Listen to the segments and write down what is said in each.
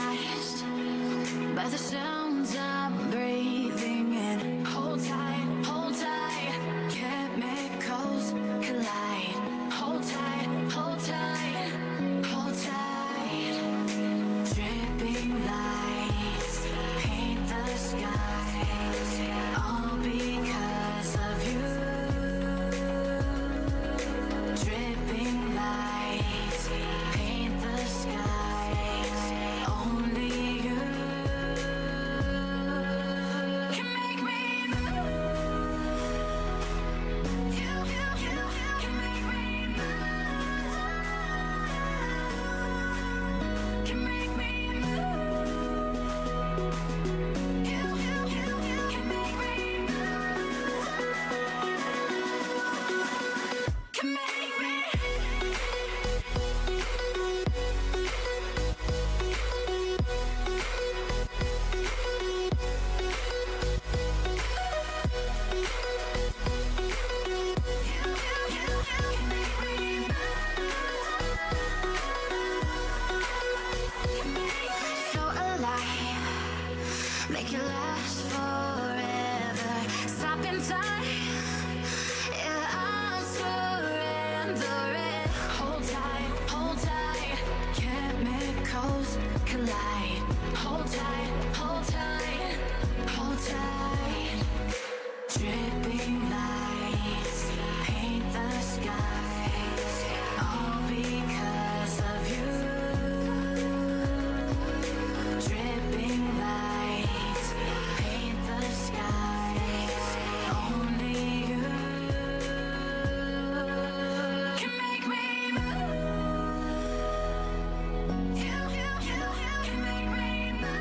mesmerized by the sounds I'm breathing in. Hold tight, chemicals collide. Hold tight, hold tight, hold tight. Dripping lights paint the skies, all because of you. Dripping lights paint the skies, only you can make me move. You can make me move. Can make me move. You can make me move. Can make me. So alive, make it last forever. Stop in time, yeah, I'm surrendering. Hold tight, chemicals collide. Hold tight, hold tight, hold tight. Dripping lights paint the skies, all because of you. Dripping lights paint the skies, only you can make me move. You can make me move.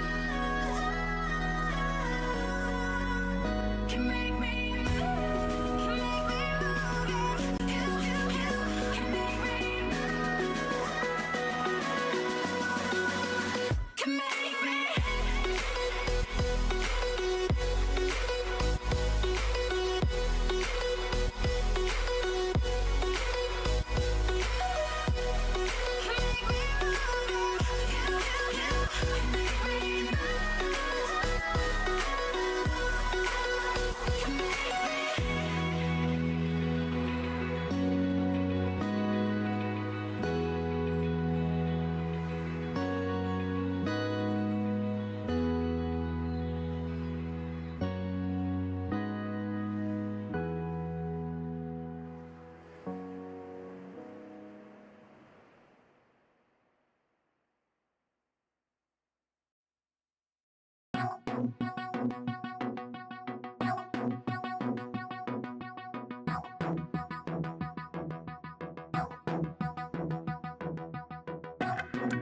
Can make me move. Can make me move. You can make me move. Can make me.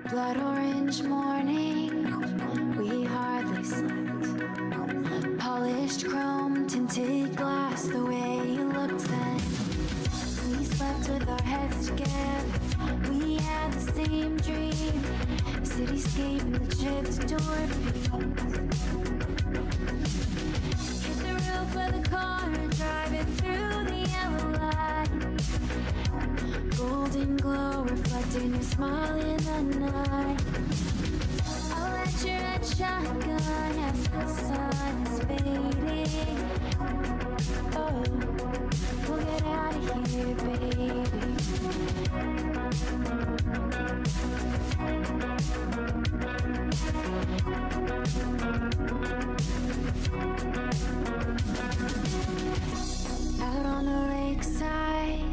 Blood orange morning, we hardly slept. Polished chrome, tinted glass, the way you looked then. We slept with our heads together, we had the same dream. Cityscape and the chipped door beats. Hit the roof of the car, driving through the yellow light. Golden glow reflecting your smile in the night. I'll let your red shotgun as the sun is fading. Oh, we'll get out of here, baby. Out on the lakeside,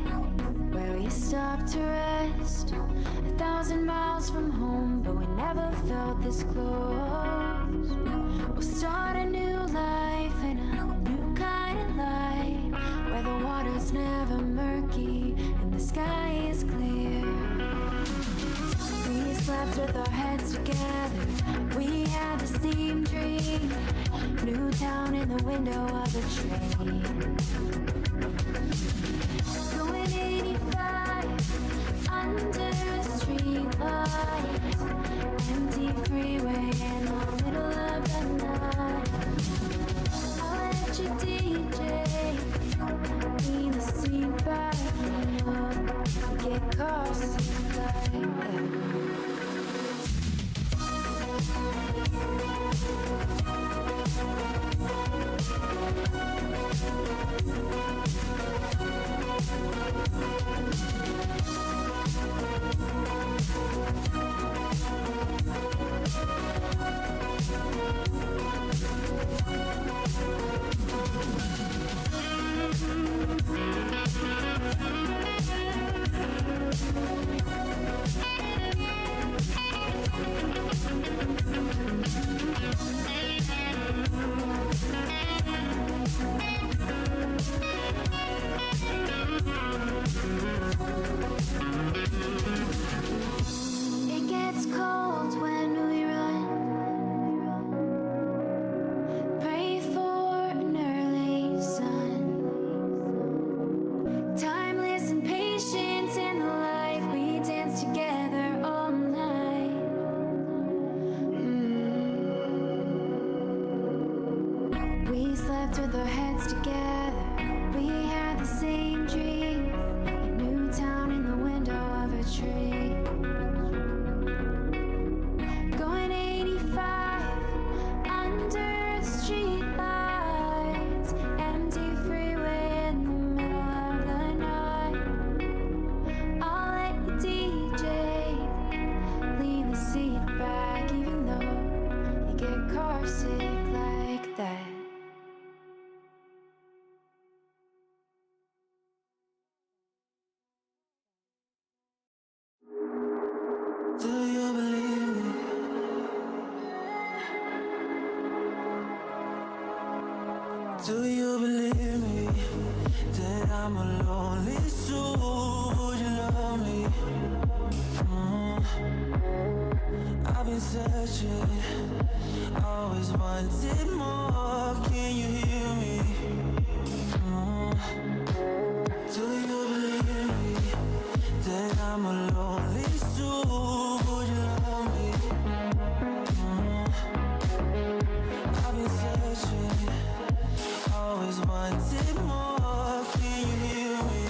where we stopped to rest, 1,000 miles from home, but we never felt this close. We'll start a new life in a new kind of light, where the water's never murky and the sky is clear. We slept with our heads together, we had the same dream. New town in the window of a train. Going 85 under a street light. Empty freeway in the middle of the night. I'll let you DJ be the seat back, you know. Get caught like that. slept with our heads together. We had the same dream, a new town in the window of a tree. Going 85 under the street lights, empty freeway in the middle of the night. I'll let the DJ lean the seat back, even though you get car sick like that. Do you believe me? Do you believe me that I'm a lonely soul? Would you love me? I've been searching, always wanted more. Can you hear me? Do you believe me that I'm a lonely soul? Would you love me? I've been searching, always wanted more. Can you hear me?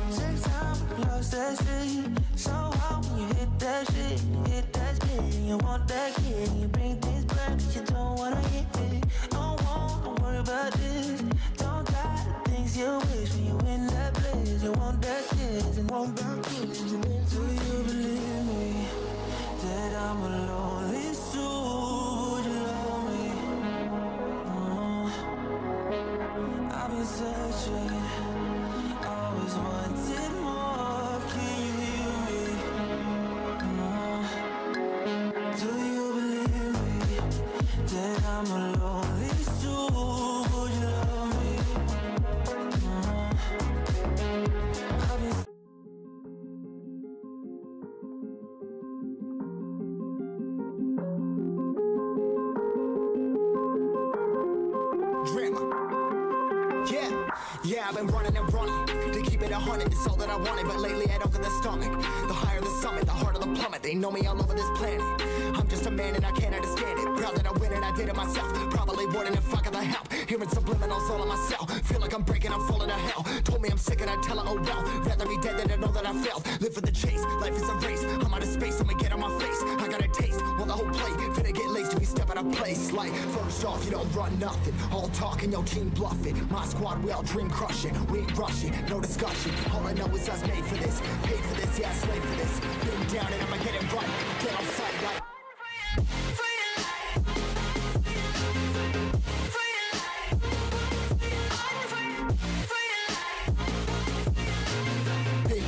Take time, lost that shit. So how when you hit that shit, hit that spin, you want that kid, you bring things back, 'cause you don't wanna get it. Don't worry about this. Don't got the things you wish when you in that place. You want that kiss and want that kiss. Do you believe me that I'm a lonely soul? Would you love me? I've been searching, always wanted more. Can you hear me? Do you believe me that I'm a lonely soul? Would you love me? I've been Drama. Yeah, I've been running and running to keep it 100. It's all that I wanted, but lately I don't get the stomach. The higher the summit, the harder the plummet. They know me all over this planet. I'm just a man and I can't understand it. Proud that I win and I did it myself. Probably wouldn't if I got the help. Hearing subliminals all on myself. Feel like I'm breaking, I'm falling to hell. Told me I'm sick and I tell her, oh well. Rather be dead than to know that I failed. Live for the chase, life is a race. I'm out of space, I'ma get on my face. I got a taste, well the whole plate. Finna get laced if we step out of place. Like, first off, you don't run nothing. All talking, your team bluffing. My squad, we all dream crushing. We ain't rushing, no discussion. All I know is us made for this. Paid for this, yeah, slave for this. Been down and I'ma get it right. Get on sight like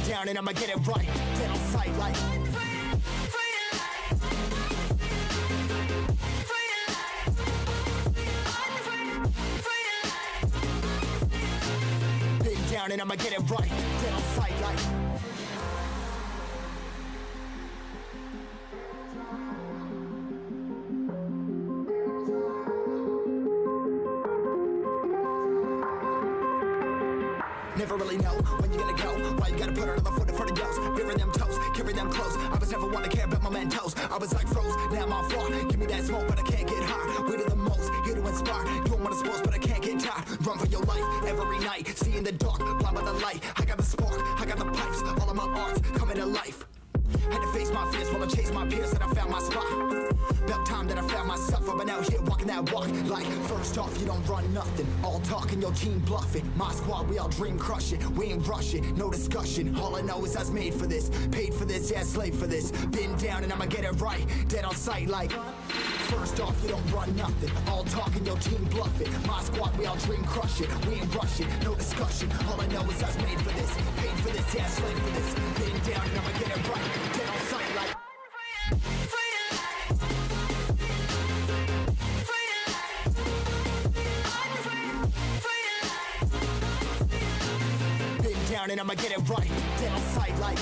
down and I'ma get it right. Get on sight like big down and I'ma get it right. Get on sight like never really know when you're gonna go. Why you gotta put another foot in front of yours? Bury them toes, carry them close. I was never one to care about my mentos. I was like froze, now I'm on floor. Give me that smoke, but I can't get high. We do the most, here to inspire. Doing what I'm supposed, but I can't get tired. Run for your life every night. See in the dark, blind by the light. I got the spark, I got the pipes. All of my arts coming to life. Had to face my fears while I chased my peers, and I found my spot. About time that I found myself. I've been out here walking that walk. Like, first off, you don't run nothing. All talking, your team bluffing. My squad, we all dream crushing. We ain't rushing, no discussion. All I know is I was made for this. Paid for this, yeah, slave for this. Been down and I'ma get it right. Dead on sight like. First off, you don't run nothing. All talking, your team bluffing. My squad, we all dream crushing. We ain't rushing, no discussion. All I know is I was made for this. Paid for this, yeah, slave for this. Been down and I'ma get it right. Dead on sight like. Been down and I'ma get it right. Dead on sight like.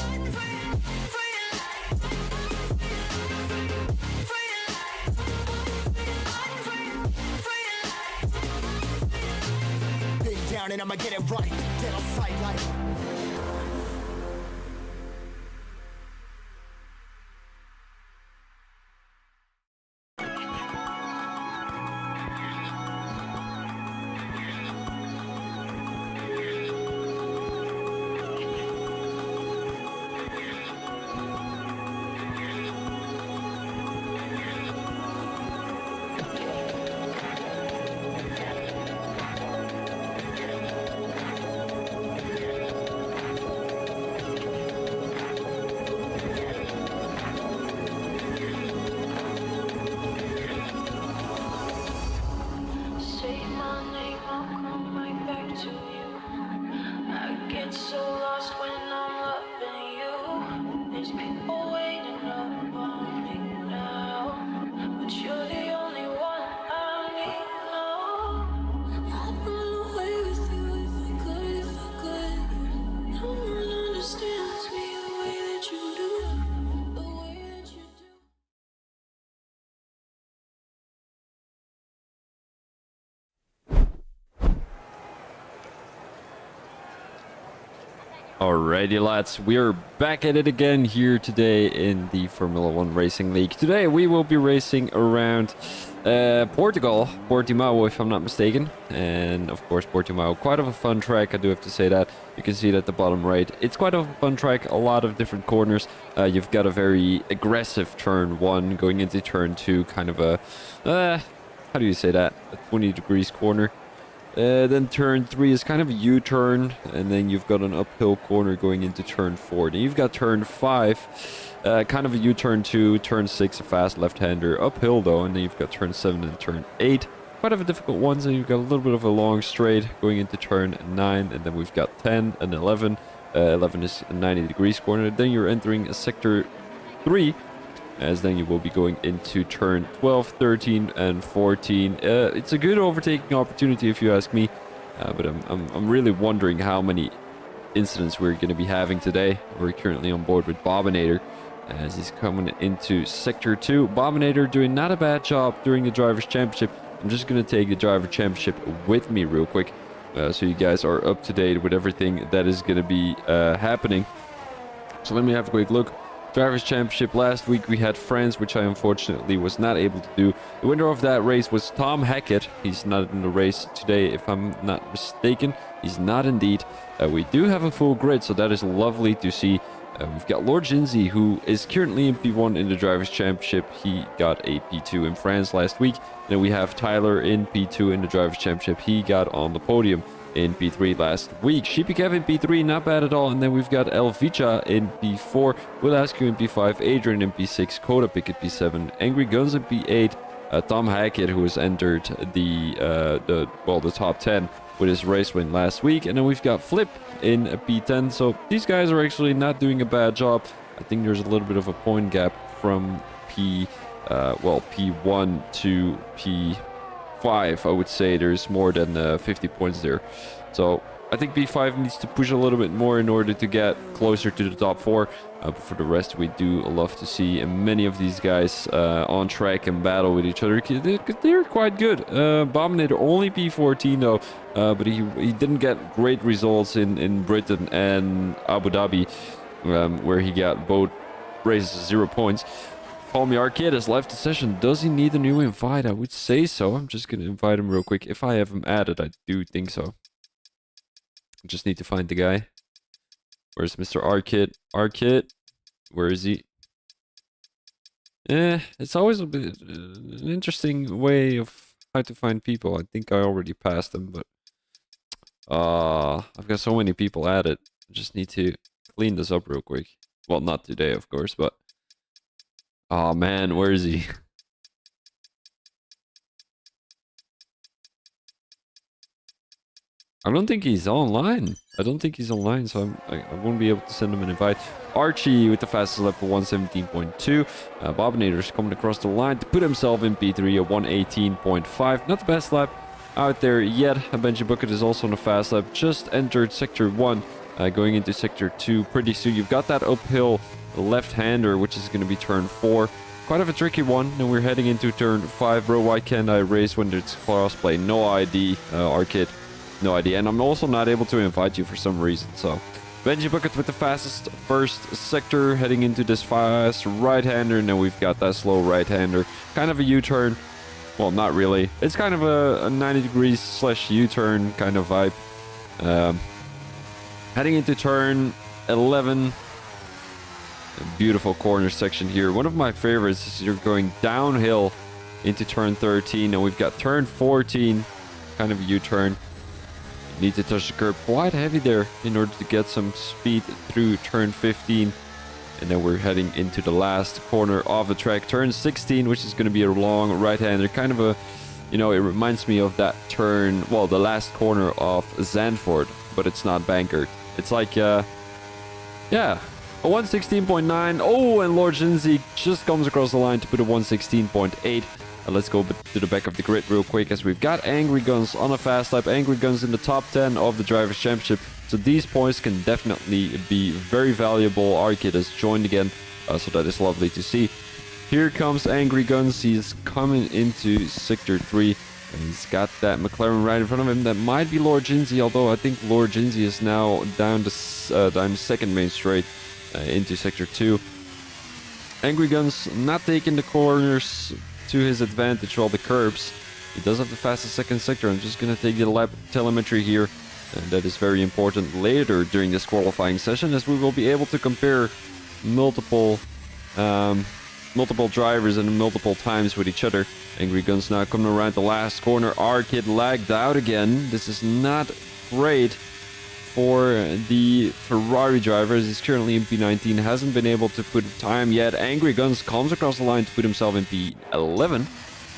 down and I'ma get it right. Dead on sight like. Say my name, I'll come right back to you. I get so lost when I'm loving you. There's people waiting up on me now, but you're the only one I need now. I'd run away with you if I could. No one understands me the way that you do, the way that you do. Alrighty lads, we are back at it again here today in the Formula 1 Racing League. Today we will be racing around Portugal, Portimao if I'm not mistaken. And of course Portimao, quite of a fun track, I do have to say that. You can see it at the bottom right. It's quite a fun track, a lot of different corners. You've got a very aggressive turn 1 going into turn 2, kind of a, how do you say that, a 20 degrees corner. Then turn 3 is kind of a U-turn, and then you've got an uphill corner going into turn 4. Then you've got turn 5, kind of a U-turn 2, turn 6 a fast left-hander, uphill though, and then you've got turn 7 and turn 8. Quite of a difficult one, so you've got a little bit of a long straight going into turn 9, and then we've got 10 and 11. 11 is a 90 degrees corner. Then you're entering a sector 3, as then you will be going into turn 12, 13, and 14. It's a good overtaking opportunity if you ask me, but I'm really wondering how many incidents we're going to be having today. We're currently on board with Bobinator as he's coming into sector 2. Bobinator doing not a bad job during the Drivers' Championship. I'm just going to take the Driver Championship with me real quick, so you guys are up to date with everything that is going to be happening. So let me have a quick look. Drivers' Championship last week we had France, which I unfortunately was not able to do. The winner of that race was Tom Hackett. He's not in the race today if I'm not mistaken. He's not indeed. We do have a full grid, so that is lovely to see. We've got Lord Jinzi, who is currently in P1 in the Drivers' Championship. He got a P2 in France last week. Then we have Tyler in P2 in the Drivers' Championship. He got on the podium in P3 last week. Sheepy Kev in P3, not bad at all. And then we've got Elvicha in P4, Will Askew in P5, Adrian in P6, Coda Pick at P7, Angry Guns in P8, Tom Hackett, who has entered the top 10 with his race win last week. And then we've got Flip in P10. So these guys are actually not doing a bad job. I think there's a little bit of a point gap from P1 to P5. I would say there's more than 50 points there. So I think P5 needs to push a little bit more in order to get closer to the top 4. But for the rest, we do love to see many of these guys on track and battle with each other. They're quite good. Bominator only P14 though, but he didn't get great results in Britain and Abu Dhabi, where he got both races 0 points. Palmy Arcade has left the session. Does he need a new invite? I would say so. I'm just going to invite him real quick. If I have him added, I do think so. I just need to find the guy. Where's Mr. Arcade? Arcade? Where is he? It's always a bit an interesting way of how to find people. I think I already passed them, but I've got so many people added. I just need to clean this up real quick. Well, not today, of course, but oh man, where is he? I don't think he's online. So I won't be able to send him an invite. Archie with the fastest lap of 117.2. Bobinator's coming across the line to put himself in P3 at 118.5. Not the best lap out there yet. Benji Bucket is also on a fast lap. Just entered sector 1, going into sector 2 pretty soon. You've got that uphill left-hander, which is going to be turn 4. Quite of a tricky one. Then we're heading into turn 5. Bro, why can't I race when there's crossplay? No ID, Arcade. No idea. And I'm also not able to invite you for some reason. So Benji Bucket with the fastest first sector heading into this fast right-hander. And then we've got that slow right-hander. Kind of a U-turn. Well, not really. It's kind of a 90 degrees slash U-turn kind of vibe. Heading into turn 11. A beautiful corner section here. One of my favorites is you're going downhill into turn 13. And we've got turn 14. Kind of a U-turn. Need to touch the curb quite heavy there in order to get some speed through turn 15. And then we're heading into the last corner of the track. Turn 16, which is going to be a long right-hander. Kind of a, you know, it reminds me of that turn, well, the last corner of Zandvoort. But it's not bankered. It's like, yeah, a 116.9. Oh, and Lord Jinzi just comes across the line to put a 116.8. Let's go to the back of the grid real quick, as we've got Angry Guns on a fast lap. Angry Guns in the top 10 of the Drivers' Championship. So these points can definitely be very valuable. Arkid has joined again, so that is lovely to see. Here comes Angry Guns. He's coming into Sector 3. And he's got that McLaren right in front of him. That might be Lord Jinzi, although I think Lord Jinzi is now down the second main straight into Sector 2. Angry Guns not taking the corners to his advantage, all the curbs. He does have the fastest second sector. I'm just going to take the lap telemetry here. And that is very important later during this qualifying session, as we will be able to compare multiple drivers and multiple times with each other. Angry Guns now coming around the last corner. Arkid lagged out again. This is not great for the Ferrari driver, as he's currently in P19, hasn't been able to put time yet. Angry Guns comes across the line to put himself in P11.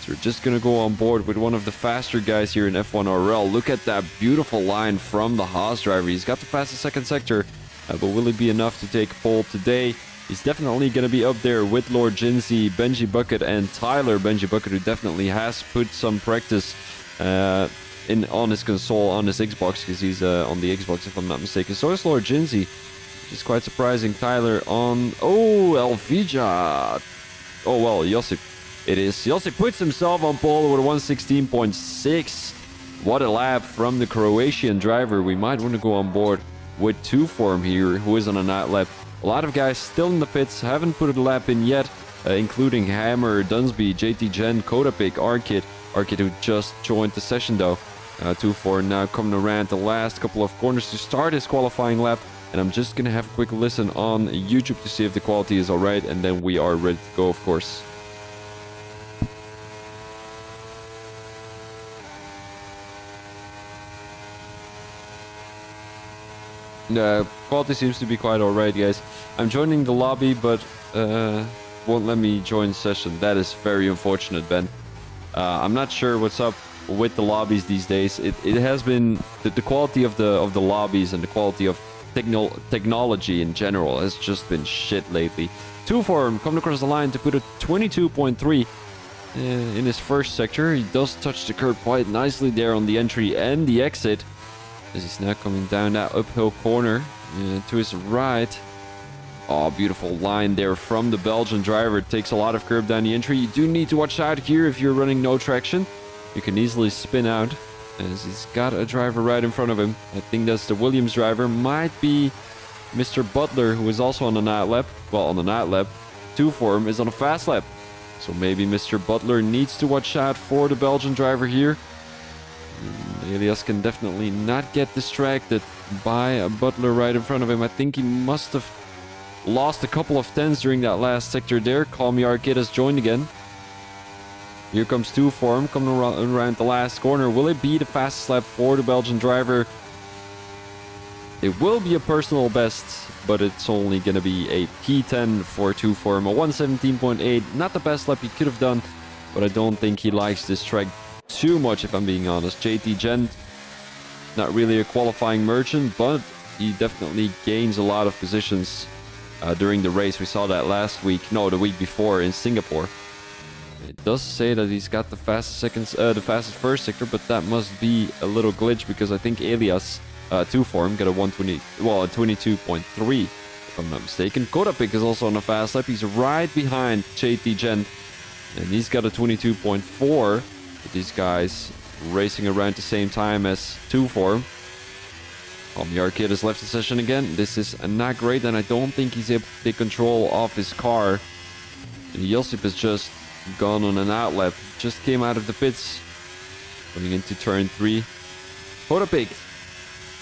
So we're just going to go on board with one of the faster guys here in F1 RL. Look at that beautiful line from the Haas driver. He's got the fastest second sector, but will it be enough to take pole today? He's definitely going to be up there with Lord Jinzi, Benji Bucket, and Tyler. Benji Bucket, who definitely has put some practice on his console, on his Xbox, because he's on the Xbox, if I'm not mistaken. So is Lord Jinzi, which is quite surprising. Tyler on... Oh, Elvija. Oh, well, Josip. It is. Josip puts himself on pole with a 116.6. What a lap from the Croatian driver. We might want to go on board with 2Form here, who is on a night lap. A lot of guys still in the pits, haven't put a lap in yet, including Hammer, Dunsby, JT Gen, Kodapik, Arkid, who just joined the session though. 2-4 now coming around the last couple of corners to start his qualifying lap. And I'm just going to have a quick listen on YouTube to see if the quality is alright. And then we are ready to go, of course. The quality seems to be quite alright, guys. I'm joining the lobby, but won't let me join session. That is very unfortunate, Ben. I'm not sure what's up with the lobbies these days. It has been the quality of the lobbies and the quality of technology in general has just been shit lately. 2Form coming across the line to put a 22.3 in his first sector. He does touch the curb quite nicely there on the entry and the exit, as he's now coming down that uphill corner to his right. Oh, beautiful line there from the Belgian driver. It takes a lot of curb down the entry. You do need to watch out here if you're running no traction. You can easily spin out, as he's got a driver right in front of him. I think that's the Williams driver. Might be Mr. Butler, who is also on the night lap. Well, on the night lap. 2Form is on a fast lap. So maybe Mr. Butler needs to watch out for the Belgian driver here. Elias can definitely not get distracted by a Butler right in front of him. I think he must have lost a couple of tenths during that last sector there. Call Me Arcade has joined again. Here comes 2Form coming around the last corner. Will it be the fastest lap for the Belgian driver? It will be a personal best, but it's only going to be a P10 for 2Form. A 117.8. Not the best lap he could have done, but I don't think he likes this track too much, if I'm being honest. JT Gen, not really a qualifying merchant, but he definitely gains a lot of positions during the race. We saw that last week, no, the week before in Singapore. It does say that he's got the fastest first sector, but that must be a little glitch, because I think Elias 2Form got a 22.3, if I'm not mistaken. Kodapik is also on a fast lap. He's right behind JT Gen, and he's got a 22.4. These guys racing around the same time as 2 form. The Arcade has left the session again. This is not great, and I don't think he's able to take control of his car. Josip has just gone on an outlap. Just came out of the pits. Going into turn 3. Hodapik,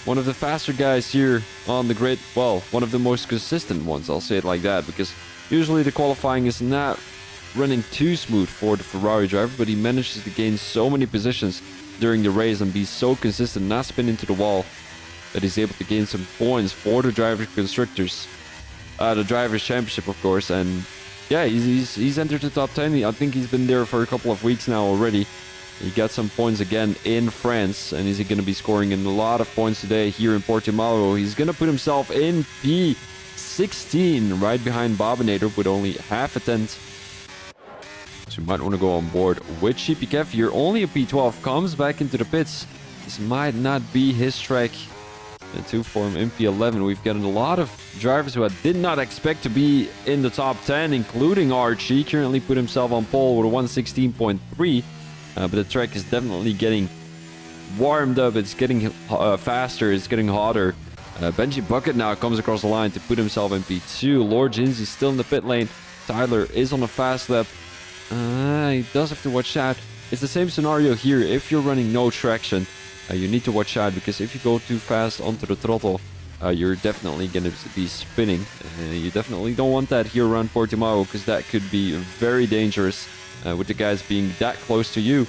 one of the faster guys here on the grid. Well, one of the most consistent ones, I'll say it like that. Because usually the qualifying is not running too smooth for the Ferrari driver. But he manages to gain so many positions during the race and be so consistent, not spin into the wall, that he's able to gain some points for the drivers constructors, the drivers championship, of course. And yeah, he's entered the top 10. I think he's been there for a couple of weeks now already. He got some points again in France, and he's going to be scoring in a lot of points today here in Portimao. He's going to put himself in P16, right behind Bobinator with only half a tenth. So you might want to go on board with Kev here. Only a P12, comes back into the pits. This might not be his track. And 2 form in P11. We've gotten a lot of drivers who I did not expect to be in the top 10, including Archie. Currently put himself on pole with a 116.3. But the track is definitely getting warmed up. It's getting faster. It's getting hotter. Benji Bucket now comes across the line to put himself in P2. Lord Jinzy's still in the pit lane. Tyler is on a fast lap. He does have to watch out. It's the same scenario here. If you're running no traction, you need to watch out, because if you go too fast onto the throttle, you're definitely going to be spinning. You definitely don't want that here around Portimao, because that could be very dangerous with the guys being that close to you.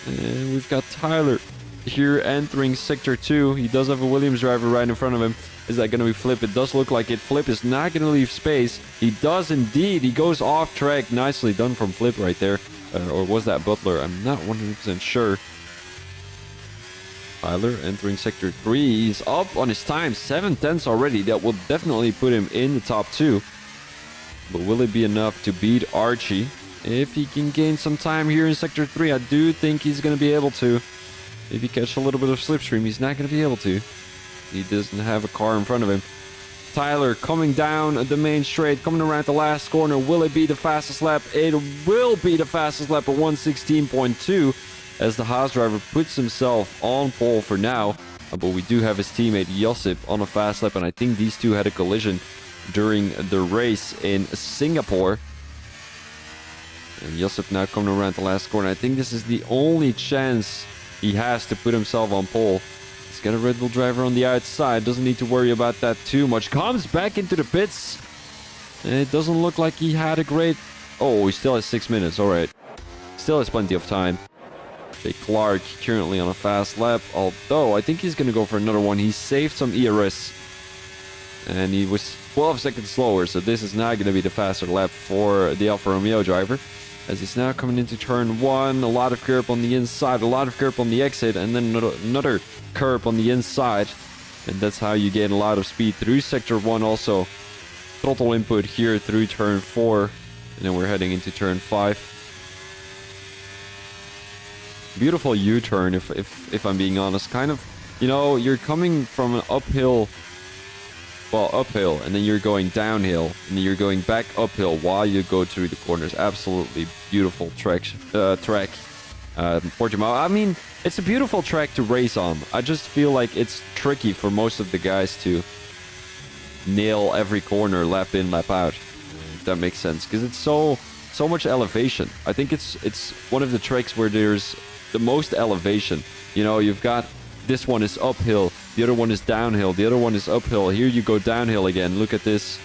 And we've got Tyler here entering Sector 2. He does have a Williams driver right in front of him. Is that going to be Flip? It does look like it. Flip is not going to leave space. He does indeed. He goes off track. Nicely done from Flip right there. Or was that Butler? I'm not 100% sure. Tyler entering Sector 3. He's up on his time. 7 tenths already. That will definitely put him in the top 2. But will it be enough to beat Archie? If he can gain some time here in Sector 3, I do think he's going to be able to. If he catches a little bit of slipstream, he's not going to be able to. He doesn't have a car in front of him. Tyler coming down the main straight, coming around the last corner. Will it be the fastest lap? It will be the fastest lap at 116.2. As the Haas driver puts himself on pole for now. But we do have his teammate Josip on a fast lap, and I think these two had a collision during the race in Singapore. And Josip now coming around the last corner. I think this is the only chance he has to put himself on pole. He's got a Red Bull driver on the outside. Doesn't need to worry about that too much. Comes back into the pits. And it doesn't look like he had a great... Oh, he still has 6 minutes. All right. Still has plenty of time. Jake Clark currently on a fast lap, although I think he's going to go for another one. He saved some ERS, and he was 12 seconds slower, so this is not going to be the faster lap for the Alfa Romeo driver, as he's now coming into turn 1. A lot of curb on the inside, a lot of curb on the exit, and then another curb on the inside, and that's how you gain a lot of speed through Sector 1. Also, throttle input here through turn 4, and then we're heading into turn 5. Beautiful U-turn, if I'm being honest. Kind of, you know, you're coming from an uphill, and then you're going downhill, and then you're going back uphill while you go through the corners. Absolutely beautiful track. Portimao. I mean, it's a beautiful track to race on. I just feel like it's tricky for most of the guys to nail every corner, lap in, lap out, if that makes sense, because it's so much elevation. I think it's one of the tracks where there's the most elevation. You know, you've got this one is uphill, the other one is downhill, the other one is uphill. Here you go downhill again. Look at this.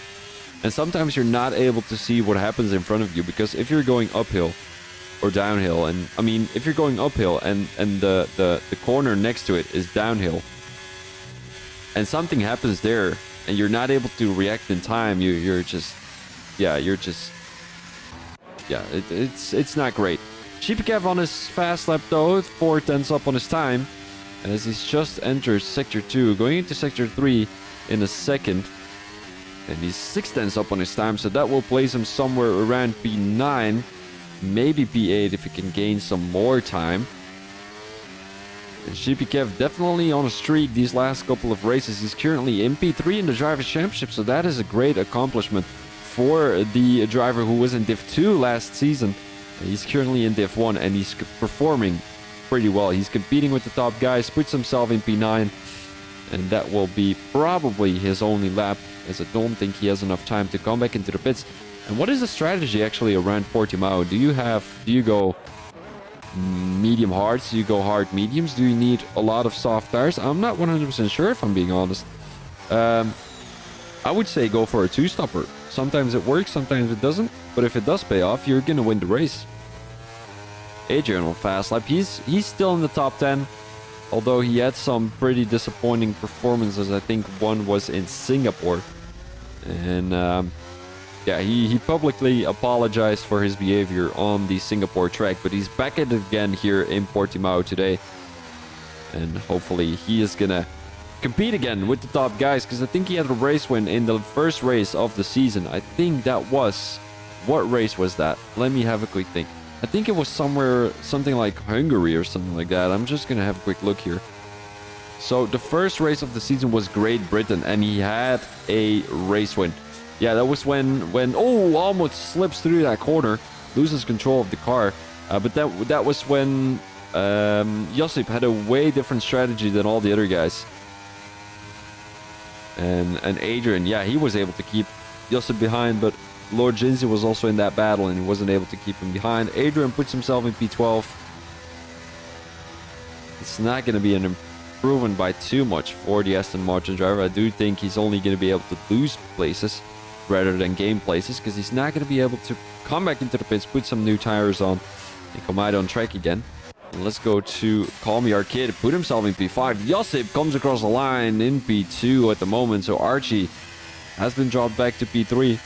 And sometimes you're not able to see what happens in front of you, because if you're going uphill or downhill, and I mean, if you're going uphill and the corner next to it is downhill, and something happens there, and you're not able to react in time, it's not great. Kev on his fast lap though, 4 tenths up on his time, as he's just entered Sector 2, going into Sector 3 in a second. And he's 6 tenths up on his time, so that will place him somewhere around P9, maybe P8 if he can gain some more time. And Kev definitely on a streak these last couple of races. He's currently in P3 in the Drivers' Championship, so that is a great accomplishment for the driver who was in Div 2 last season. He's currently in Div 1, and he's performing pretty well. He's competing with the top guys, puts himself in P9, and that will be probably his only lap, as I don't think he has enough time to come back into the pits. And what is the strategy actually around Portimao? Do you go medium hards? Do you go hard mediums? Do you need a lot of soft tires? I'm not 100% sure, if I'm being honest. I would say go for a two-stopper. Sometimes it works, sometimes it doesn't. But if it does pay off, you're going to win the race. Adrian on fast lap. He's still in the top 10. Although he had some pretty disappointing performances. I think one was in Singapore. And yeah, he publicly apologized for his behavior on the Singapore track. But he's back at it again here in Portimao today. And hopefully he is going to compete again with the top guys, because I think he had a race win in the first race of the season. I think that was... What race was that? Let me have a quick think. I think it was something like Hungary or something like that. I'm just going to have a quick look here. So the first race of the season was Great Britain, and he had a race win. Yeah, that was when almost slips through that corner, loses control of the car. But that was when Josip had a way different strategy than all the other guys. And Adrian, yeah, he was able to keep Josip behind, but Lord Ginzy was also in that battle and he wasn't able to keep him behind. Adrian puts himself in P12. It's not going to be an improvement by too much for the Aston Martin driver. I do think he's only going to be able to lose places rather than gain places, because he's not going to be able to come back into the pits, put some new tires on, and come out on track again. And let's go to Call Me Our Kid, put himself in P5. Josip comes across the line in P2 at the moment, so Archie has been dropped back to P3.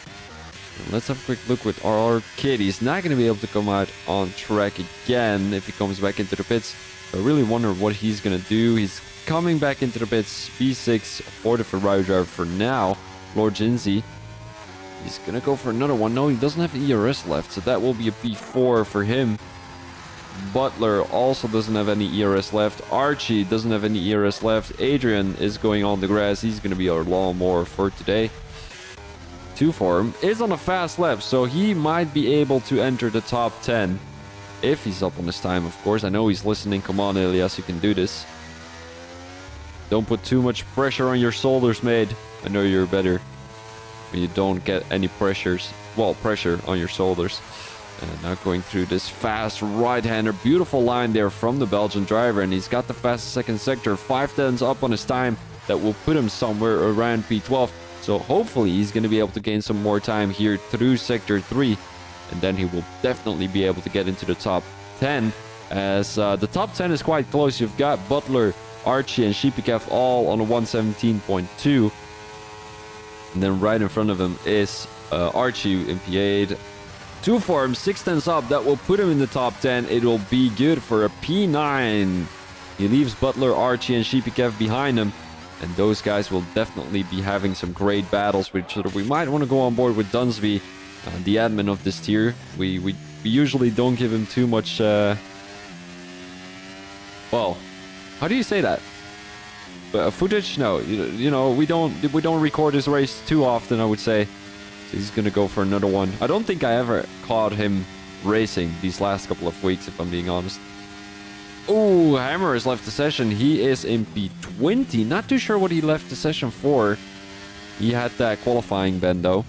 And let's have a quick look with our kid. He's not going to be able to come out on track again if he comes back into the pits. So I really wonder what he's going to do. He's coming back into the pits, P6 for the Ferrari driver for now, Lord Ginzy. He's going to go for another one. No, he doesn't have ERS left, so that will be a P4 for him. Butler also doesn't have any ERS left. Archie doesn't have any ERS left. Adrian is going on the grass. He's going to be our lawnmower for today. 2 for him is on a fast lap, so he might be able to enter the top 10 if he's up on his time, of course. I know he's listening. Come on, Elias, you can do this. Don't put too much pressure on your shoulders, mate. I know you're better when you don't get any pressure on your shoulders. And now going through this fast right-hander. Beautiful line there from the Belgian driver. And he's got the fastest second sector. 5/10 up on his time. That will put him somewhere around P12. So hopefully he's going to be able to gain some more time here through Sector 3. And then he will definitely be able to get into the top 10. As the top 10 is quite close. You've got Butler, Archie, and Shipikev all on a 117.2. And then right in front of him is Archie in P8. 2 for him, 6/10 up. That will put him in the top 10. It will be good for a P9. He leaves Butler, Archie, and Shipikev behind him. And those guys will definitely be having some great battles with each other. We might want to go on board with Dunsby, the admin of this tier. We usually don't give him too much... well, how do you say that? Footage? No, you know, we don't record his race too often, I would say. So he's gonna go for another one. I don't think I ever caught him racing these last couple of weeks, if I'm being honest. Oh, Hammer has left the session. He is in P20. Not too sure what he left the session for. He had that qualifying ban though.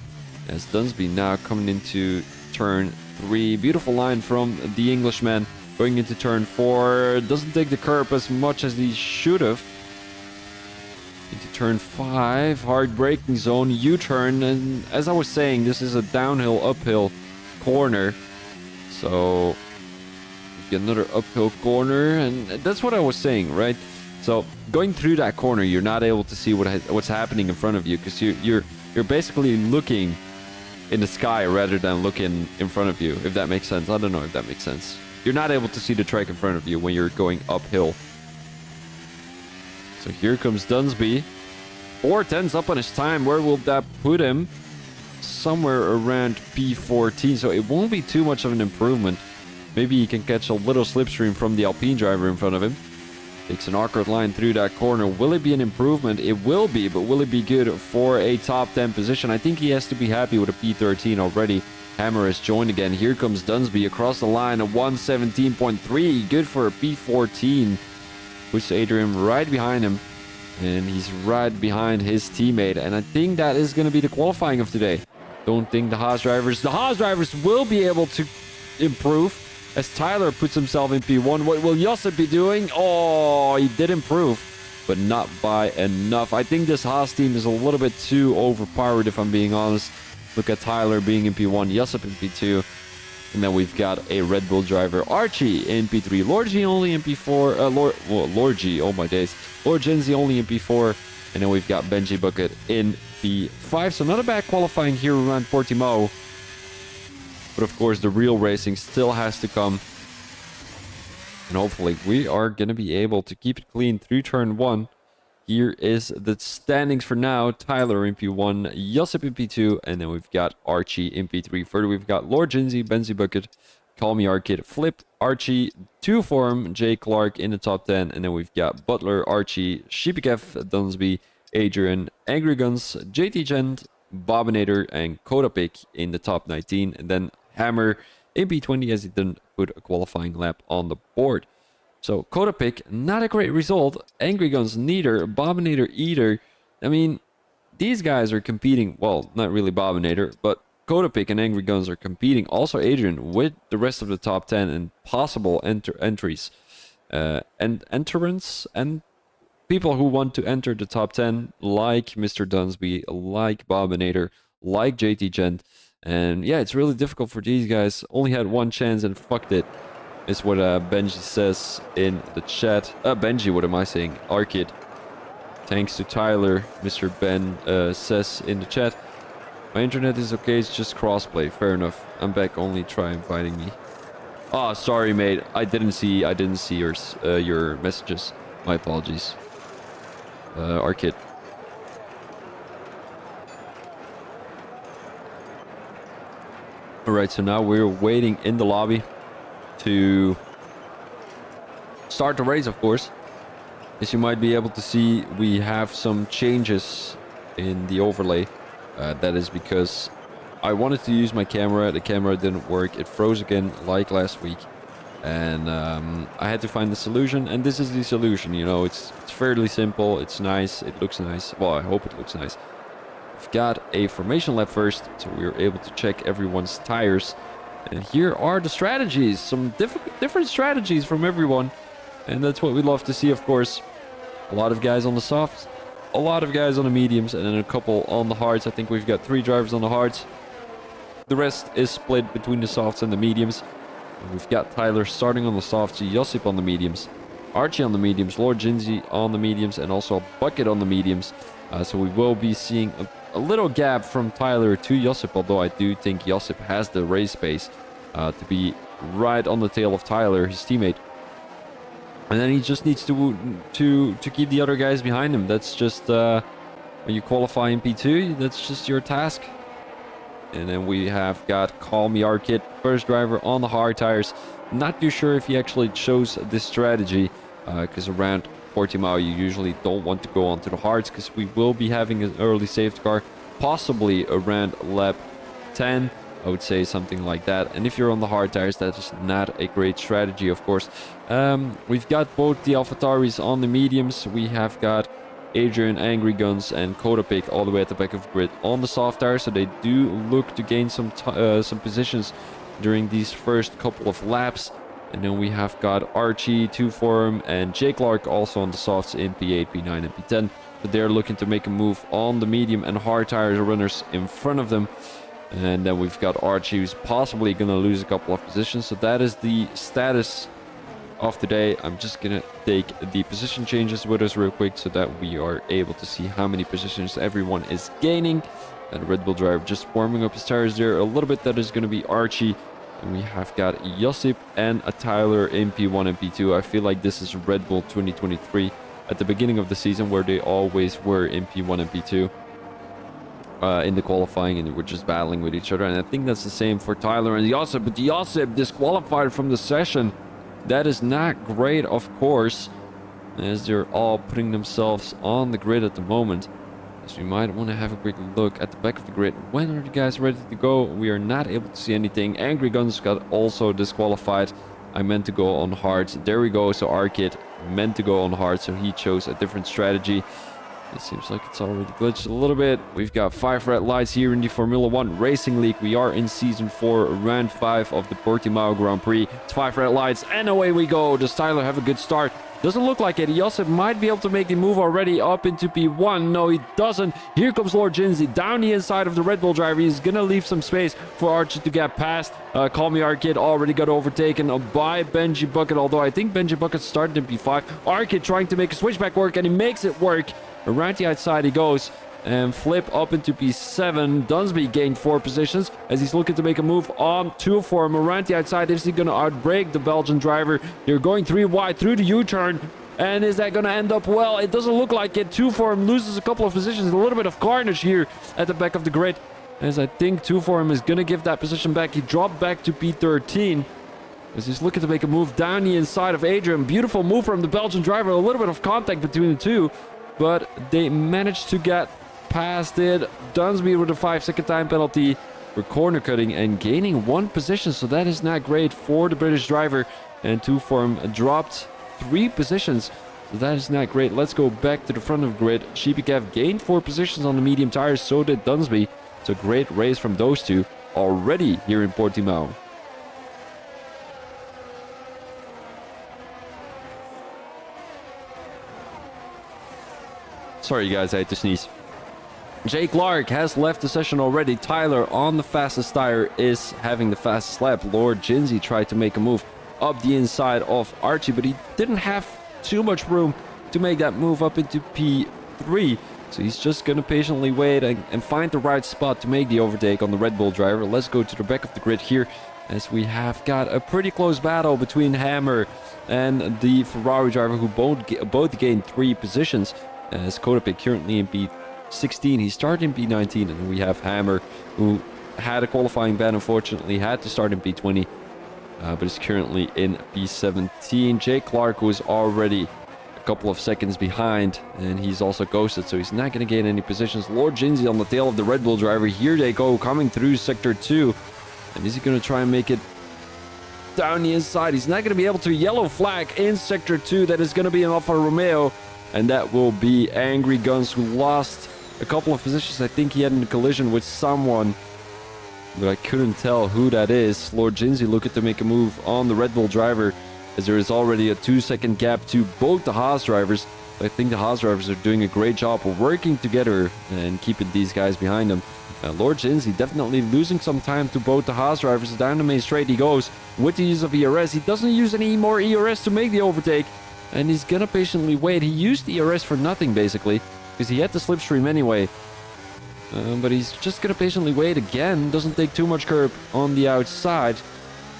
As Dunsby now coming into turn 3. Beautiful line from the Englishman. Going into turn 4. Doesn't take the curb as much as he should have. Into turn 5. Hard braking zone. U-turn. And as I was saying, this is a downhill, uphill corner. So... get another uphill corner, and that's what I was saying, right? So going through that corner, you're not able to see what's happening in front of you, because you're basically looking in the sky rather than looking in front of you, if that makes sense. I don't know if that makes sense. You're not able to see the track in front of you when you're going uphill. So here comes Dunsby. 4/10 up on his time. Where will that put him? Somewhere around P14, so it won't be too much of an improvement. Maybe he can catch a little slipstream from the Alpine driver in front of him. Takes an awkward line through that corner. Will it be an improvement? It will be, but will it be good for a top 10 position? I think he has to be happy with a P13 already. Hammer has joined again. Here comes Dunsby across the line at 117.3. Good for a P14. Puts Adrian right behind him. And he's right behind his teammate. And I think that is going to be the qualifying of today. Don't think the Haas drivers will be able to improve as Tyler puts himself in P1. What will Josip be doing? Oh, he did improve, but not by enough. I think this Haas team is a little bit too overpowered, if I'm being honest. Look at Tyler being in P1, Josip in P2. And then we've got a Red Bull driver, Archie, in P3. Lord G only in P4. Lord G, oh my days. Lord Genzi only in P4. And then we've got Benji Bucket in P5. So not a bad qualifying here around Portimao. But of course, the real racing still has to come. And hopefully, we are going to be able to keep it clean through turn 1. Here is the standings for now. Tyler in P1, Josip in P2, and then we've got Archie in P3. Further, we've got Lord Ginzy, Benzi Bucket, Call Me Arcade, Flip, Archie, 2 Form, Jay Clark in the top 10, and then we've got Butler, Archie, Sheepykef, Dunsby, Adrian, Angry Guns, JT Gent, Bobinator, and Kodapic in the top 19, and then Hammer in P20 as he didn't put a qualifying lap on the board. So, Kodapic, not a great result. Angry Guns, neither. Bobinator, either. I mean, these guys are competing. Well, not really Bobinator, but Kodapic and Angry Guns are competing. Also, Adrian with the rest of the top 10 and possible entries. And entrants and people who want to enter the top 10, like Mr. Dunsby, like Bobinator, like JT Gent. And yeah, it's really difficult for these guys. Only had one chance and fucked it. Is what Benji says in the chat. Benji, what am I saying? Arkid. Thanks to Tyler, Mr. Ben says in the chat. My internet is okay, it's just crossplay. Fair enough. I'm back, only try inviting me. Oh, sorry, mate. I didn't see your messages. My apologies. Arkid. Alright, so now we're waiting in the lobby to start the race, of course. As you might be able to see, we have some changes in the overlay. That is because I wanted to use my camera. The camera didn't work. It froze again like last week. And I had to find the solution. And this is the solution. You know, it's fairly simple. It's nice. It looks nice. Well, I hope it looks nice. We've got a formation lap first. So we were able to check everyone's tires. And here are the strategies. Some different strategies from everyone. And that's what we love to see, of course. A lot of guys on the softs. A lot of guys on the mediums. And then a couple on the hards. I think we've got 3 drivers on the hards. The rest is split between the softs and the mediums. And we've got Tyler starting on the softs. Josip on the mediums. Archie on the mediums. Lord Ginzy on the mediums. And also Bucket on the mediums. So we will be seeing a little gap from Tyler to Josip, although I do think Josip has the race pace to be right on the tail of Tyler, his teammate. And then he just needs to keep the other guys behind him. That's just when you qualify in P2, that's just your task. And then we have got Call Me Arkid, first driver on the hard tires. Not too sure if he actually chose this strategy, because around Portimao you usually don't want to go onto the hards, because we will be having an early safety car, possibly around lap 10, I would say, something like that. And if you're on the hard tires, that is not a great strategy, of course. We've got both the AlphaTauris on the mediums. We have got Adrian, Angry Guns, and Kodapic all the way at the back of the grid on the soft tires, so they do look to gain some positions during these first couple of laps. And then we have got Archie, 2 Form, and Jay Clark also on the softs in P8, P9, and P10. But they're looking to make a move on the medium and hard tires runners in front of them. And then we've got Archie, who's possibly going to lose a couple of positions. So that is the status of today. I'm just going to take the position changes with us real quick so that we are able to see how many positions everyone is gaining. And the Red Bull driver just warming up his tires there a little bit. That is going to be Archie. And we have got Josip and a Tyler in P1 and P2. I feel like this is Red Bull 2023 at the beginning of the season, where they always were in P1 and P2 in the qualifying, and they were just battling with each other. And I think that's the same for Tyler and Josip. But Josip disqualified from the session. That is not great, of course, as they're all putting themselves on the grid at the moment. So we might want to have a quick look at the back of the grid. When are the guys ready to go? We are not able to see anything. Angry Guns got also disqualified. I meant to go on hard. There we go. So Arkid meant to go on hard, so he chose a different strategy. It seems like it's already glitched a little bit. We've got 5 red lights here in the Formula 1 Racing League. We are in Season 4, Round 5 of the Portimao Grand Prix. It's 5 red lights, and away we go. Does Tyler have a good start? Doesn't look like it. He also might be able to make the move already up into P1. No, he doesn't. Here comes Lord Jinsey down the inside of the Red Bull driver. He's going to leave some space for Archie to get past. Call Me Arkid already got overtaken by Benji Bucket, although I think Benji Bucket started in P5. Arkid trying to make a switchback work, and he makes it work. Around the outside he goes. And Flip up into P7. Dunsby gained 4 positions as he's looking to make a move on 2 for him. Around the outside, is he going to outbrake the Belgian driver? They're going 3 wide through the U-turn. And is that going to end up well? It doesn't look like it. 2 for him loses a couple of positions. A little bit of carnage here at the back of the grid. As I think 2 for him is going to give that position back. He dropped back to P13. As he's looking to make a move down the inside of Adrian. Beautiful move from the Belgian driver. A little bit of contact between the two. But they managed to get past it. Dunsby with a 5-second time penalty for corner cutting and gaining 1 position. So that is not great for the British driver. And 2 for him dropped 3 positions. So that is not great. Let's go back to the front of the grid. Shipikev gained 4 positions on the medium tires. So did Dunsby. It's a great race from those two already here in Portimao. Sorry guys, I had to sneeze. Jay Clark has left the session already. Tyler on the fastest tire is having the fastest lap. Lord Jinsey tried to make a move up the inside of Archie, but he didn't have too much room to make that move up into P3. So he's just going to patiently wait and find the right spot to make the overtake on the Red Bull driver. Let's go to the back of the grid here, as we have got a pretty close battle between Hammer and the Ferrari driver, who both gained 3 positions. As Kodapik currently in P16, he started in P19, and we have Hammer, who had a qualifying ban, unfortunately, had to start in P20, but is currently in P17. Jake Clark, who is already a couple of seconds behind, and he's also ghosted, so he's not going to gain any positions. Lord Jinsey on the tail of the Red Bull driver. Here they go, coming through Sector 2, and is he going to try and make it down the inside? He's not going to be able to. Yellow flag in Sector 2. That is going to be an Alfa Romeo. And that will be Angry Guns, who lost a couple of positions. I think he had a collision with someone, but I couldn't tell who that is. Lord Jinsey looking to make a move on the Red Bull driver, as there is already a 2-second gap to both the Haas drivers. I think the Haas drivers are doing a great job of working together and keeping these guys behind them. Lord Jinsey definitely losing some time to both the Haas drivers. Down the main straight he goes with the use of ERS. He doesn't use any more ERS to make the overtake. And he's gonna patiently wait. He used the ERS for nothing, basically, because he had the slipstream anyway. But he's just gonna patiently wait again. Doesn't take too much curb on the outside.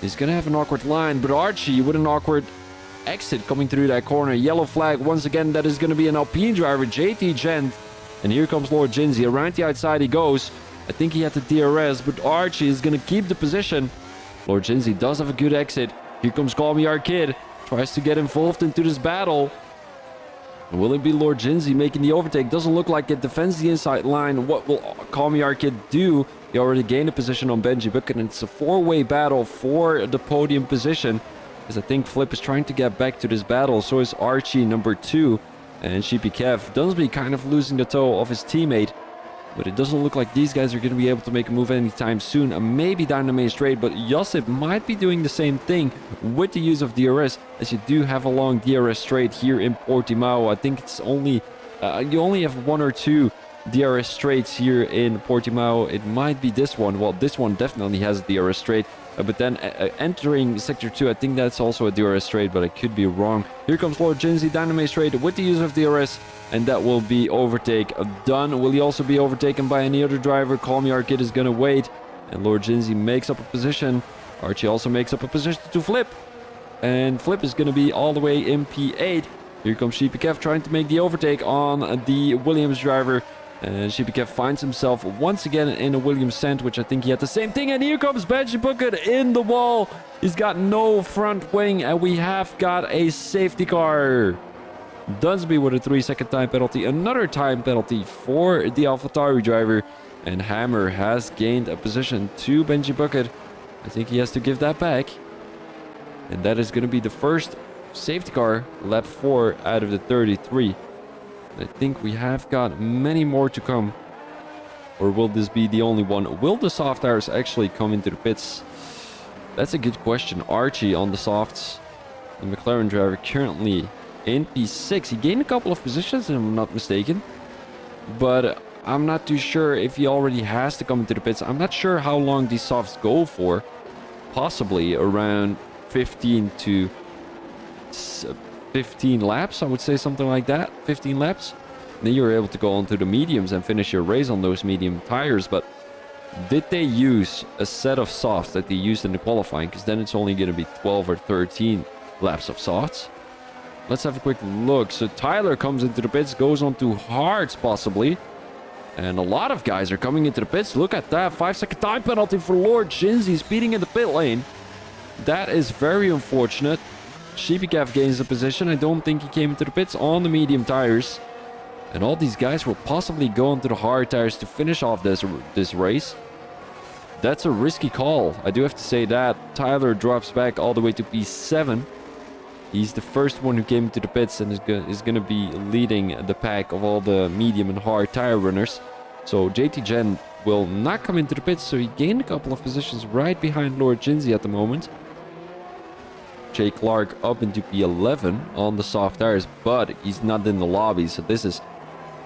He's gonna have an awkward line, but Archie with an awkward exit coming through that corner. Yellow flag once again. That is gonna be an Alpine driver, JT Gent. And here comes Lord Jinsey. Around the outside he goes. I think he had the DRS, but Archie is gonna keep the position. Lord Jinsey does have a good exit. Here comes Call Me Arkid. Tries to get involved into this battle. Will it be Lord Jinsey making the overtake? Doesn't look like it. Defends the inside line. What will Call Me Arkid do? He already gained a position on Benji Bucket, and it's a 4-way battle for the podium position. As I think Flip is trying to get back to this battle. So is Archie number 2. And Sheepy Kev. Dunsby kind of losing the toe of his teammate. But it doesn't look like these guys are going to be able to make a move anytime soon. Maybe down the main straight, but Josip might be doing the same thing with the use of DRS, as you do have a long DRS straight here in Portimao. I think it's only, you only have 1 or 2 DRS straights here in Portimao. It might be this one. Well, this one definitely has a DRS straight. But then entering Sector 2, I think that's also a DRS straight, but I could be wrong. Here comes Lord Jinsey down the main straight with the use of DRS. And that will be overtake done. Will he also be overtaken by any other driver? Call Me Arkid is going to wait. And Lord Jinsey makes up a position. Archie also makes up a position to Flip. And Flip is going to be all the way in P8. Here comes Sheepy Kev trying to make the overtake on the Williams driver. And Sheepy Kev finds himself once again in a Williams sand, which I think he had the same thing. And here comes Benji Bucket in the wall. He's got no front wing, and we have got a safety car. Dunsby with a 3-second time penalty. Another time penalty for the AlphaTauri driver. And Hammer has gained a position to Benji Bucket. I think he has to give that back. And that is going to be the first safety car, lap 4 out of the 33. I think we have got many more to come. Or will this be the only one? Will the soft tires actually come into the pits? That's a good question. Archie on the softs. The McLaren driver currently in P6. He gained a couple of positions, if I'm not mistaken. But I'm not too sure if he already has to come into the pits. I'm not sure how long these softs go for. Possibly around 15 to 15 laps, I would say, something like that. 15 laps. Then you're able to go onto the mediums and finish your race on those medium tires. But did they use a set of softs that they used in the qualifying? Because then it's only going to be 12 or 13 laps of softs. Let's have a quick look. So Tyler comes into the pits, goes on to hards possibly. And a lot of guys are coming into the pits. Look at that. 5-second time penalty for Lord Shinzi speeding in the pit lane. That is very unfortunate. Shipikev gains the position. I don't think he came into the pits on the medium tires. And all these guys will possibly go onto the hard tires to finish off this race. That's a risky call. I do have to say that. Tyler drops back all the way to P7. He's the first one who came into the pits and is going to be leading the pack of all the medium and hard tire runners. So JT Gen will not come into the pits, so he gained a couple of positions right behind Lord Jinzi at the moment. Jay Clark up into P11 on the soft tires, but he's not in the lobby, so this is...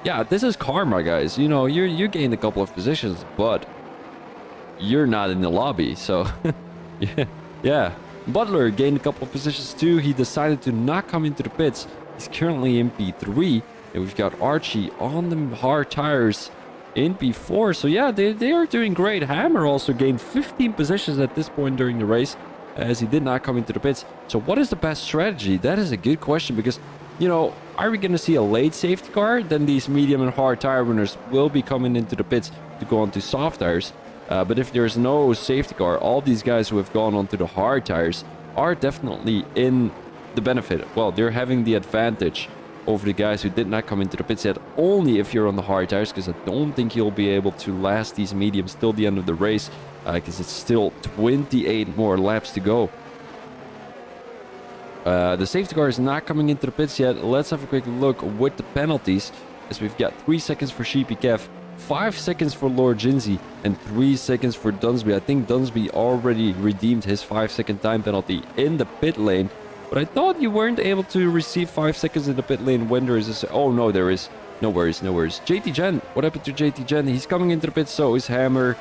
Yeah, this is karma, guys. You know, you gained a couple of positions, but you're not in the lobby, so... yeah. Butler gained a couple of positions too. He decided to not come into the pits. He's currently in P3. And we've got Archie on the hard tires in P4. So yeah, they are doing great. Hammer also gained 15 positions at this point during the race, as he did not come into the pits. So what is the best strategy? That is a good question, because, you know, are we going to see a late safety car? Then these medium and hard tire runners will be coming into the pits to go onto soft tires. But if there's no safety car, all these guys who have gone onto the hard tires are definitely in the benefit. Well, they're having the advantage over the guys who did not come into the pits yet, only if you're on the hard tires, because I don't think you'll be able to last these mediums till the end of the race, because it's still 28 more laps to go. The safety car is not coming into the pits yet. Let's have a quick look with the penalties, as we've got 3 seconds for Sheepy Kev, 5 seconds for Lord Jinzi, and 3 seconds for Dunsby. I think Dunsby already redeemed his 5-second time penalty in the pit lane. But I thought you weren't able to receive 5 seconds in the pit lane when there is a... Oh, no, there is. No worries, no worries. JT Gen. What happened to JT Gen? He's coming into the pit, so is Hammer,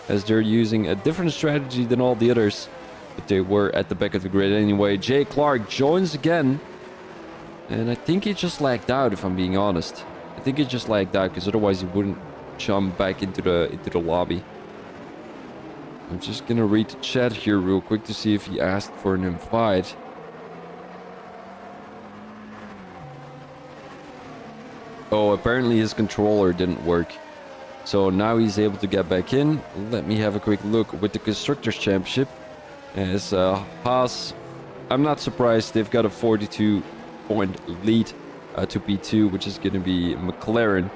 as they're using a different strategy than all the others. But they were at the back of the grid anyway. Jay Clark joins again. And I think he just lagged out, if I'm being honest. I think he just lagged out, because otherwise he wouldn't jump back into the lobby. I'm just gonna read the chat here real quick to see if he asked for an invite. Oh, apparently his controller didn't work, so now he's able to get back in. Let me have a quick look with the Constructors Championship, as Haas, I'm not surprised, they've got a 42-point lead to P2, which is gonna be McLaren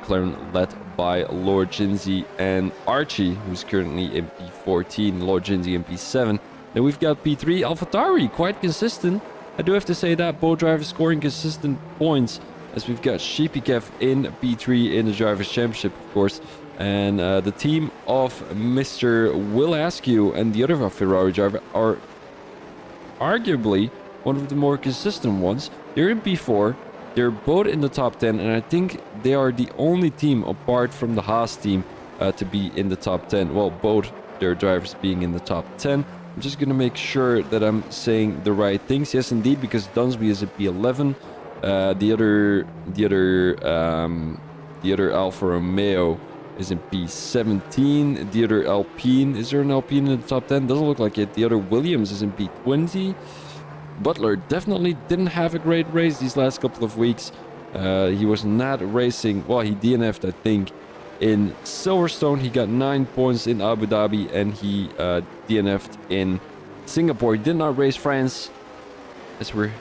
led by Lord Jinzi and Archie, who's currently in P14, Lord Jinzi in P7. Then we've got P3, AlphaTauri, quite consistent. I do have to say that, both drivers scoring consistent points, as we've got Shipikev in P3 in the Drivers' Championship, of course. And the team of Mr. Will Askew and the other Ferrari driver are arguably one of the more consistent ones. They're in P4. They're both in the top 10, and I think they are the only team apart from the Haas team to be in the top 10. Well, both their drivers being in the top 10. I'm just going to make sure that I'm saying the right things. Yes, indeed, because Dunsby is at P11. The other Alfa Romeo is in P17. The other Alpine, is there an Alpine in the top 10? Doesn't look like it. The other Williams is in P20. Butler definitely didn't have a great race these last couple of weeks. He was not racing. Well, he DNF'd, I think, in Silverstone. He got 9 points in Abu Dhabi, and he DNF'd in Singapore. He did not race France, as we're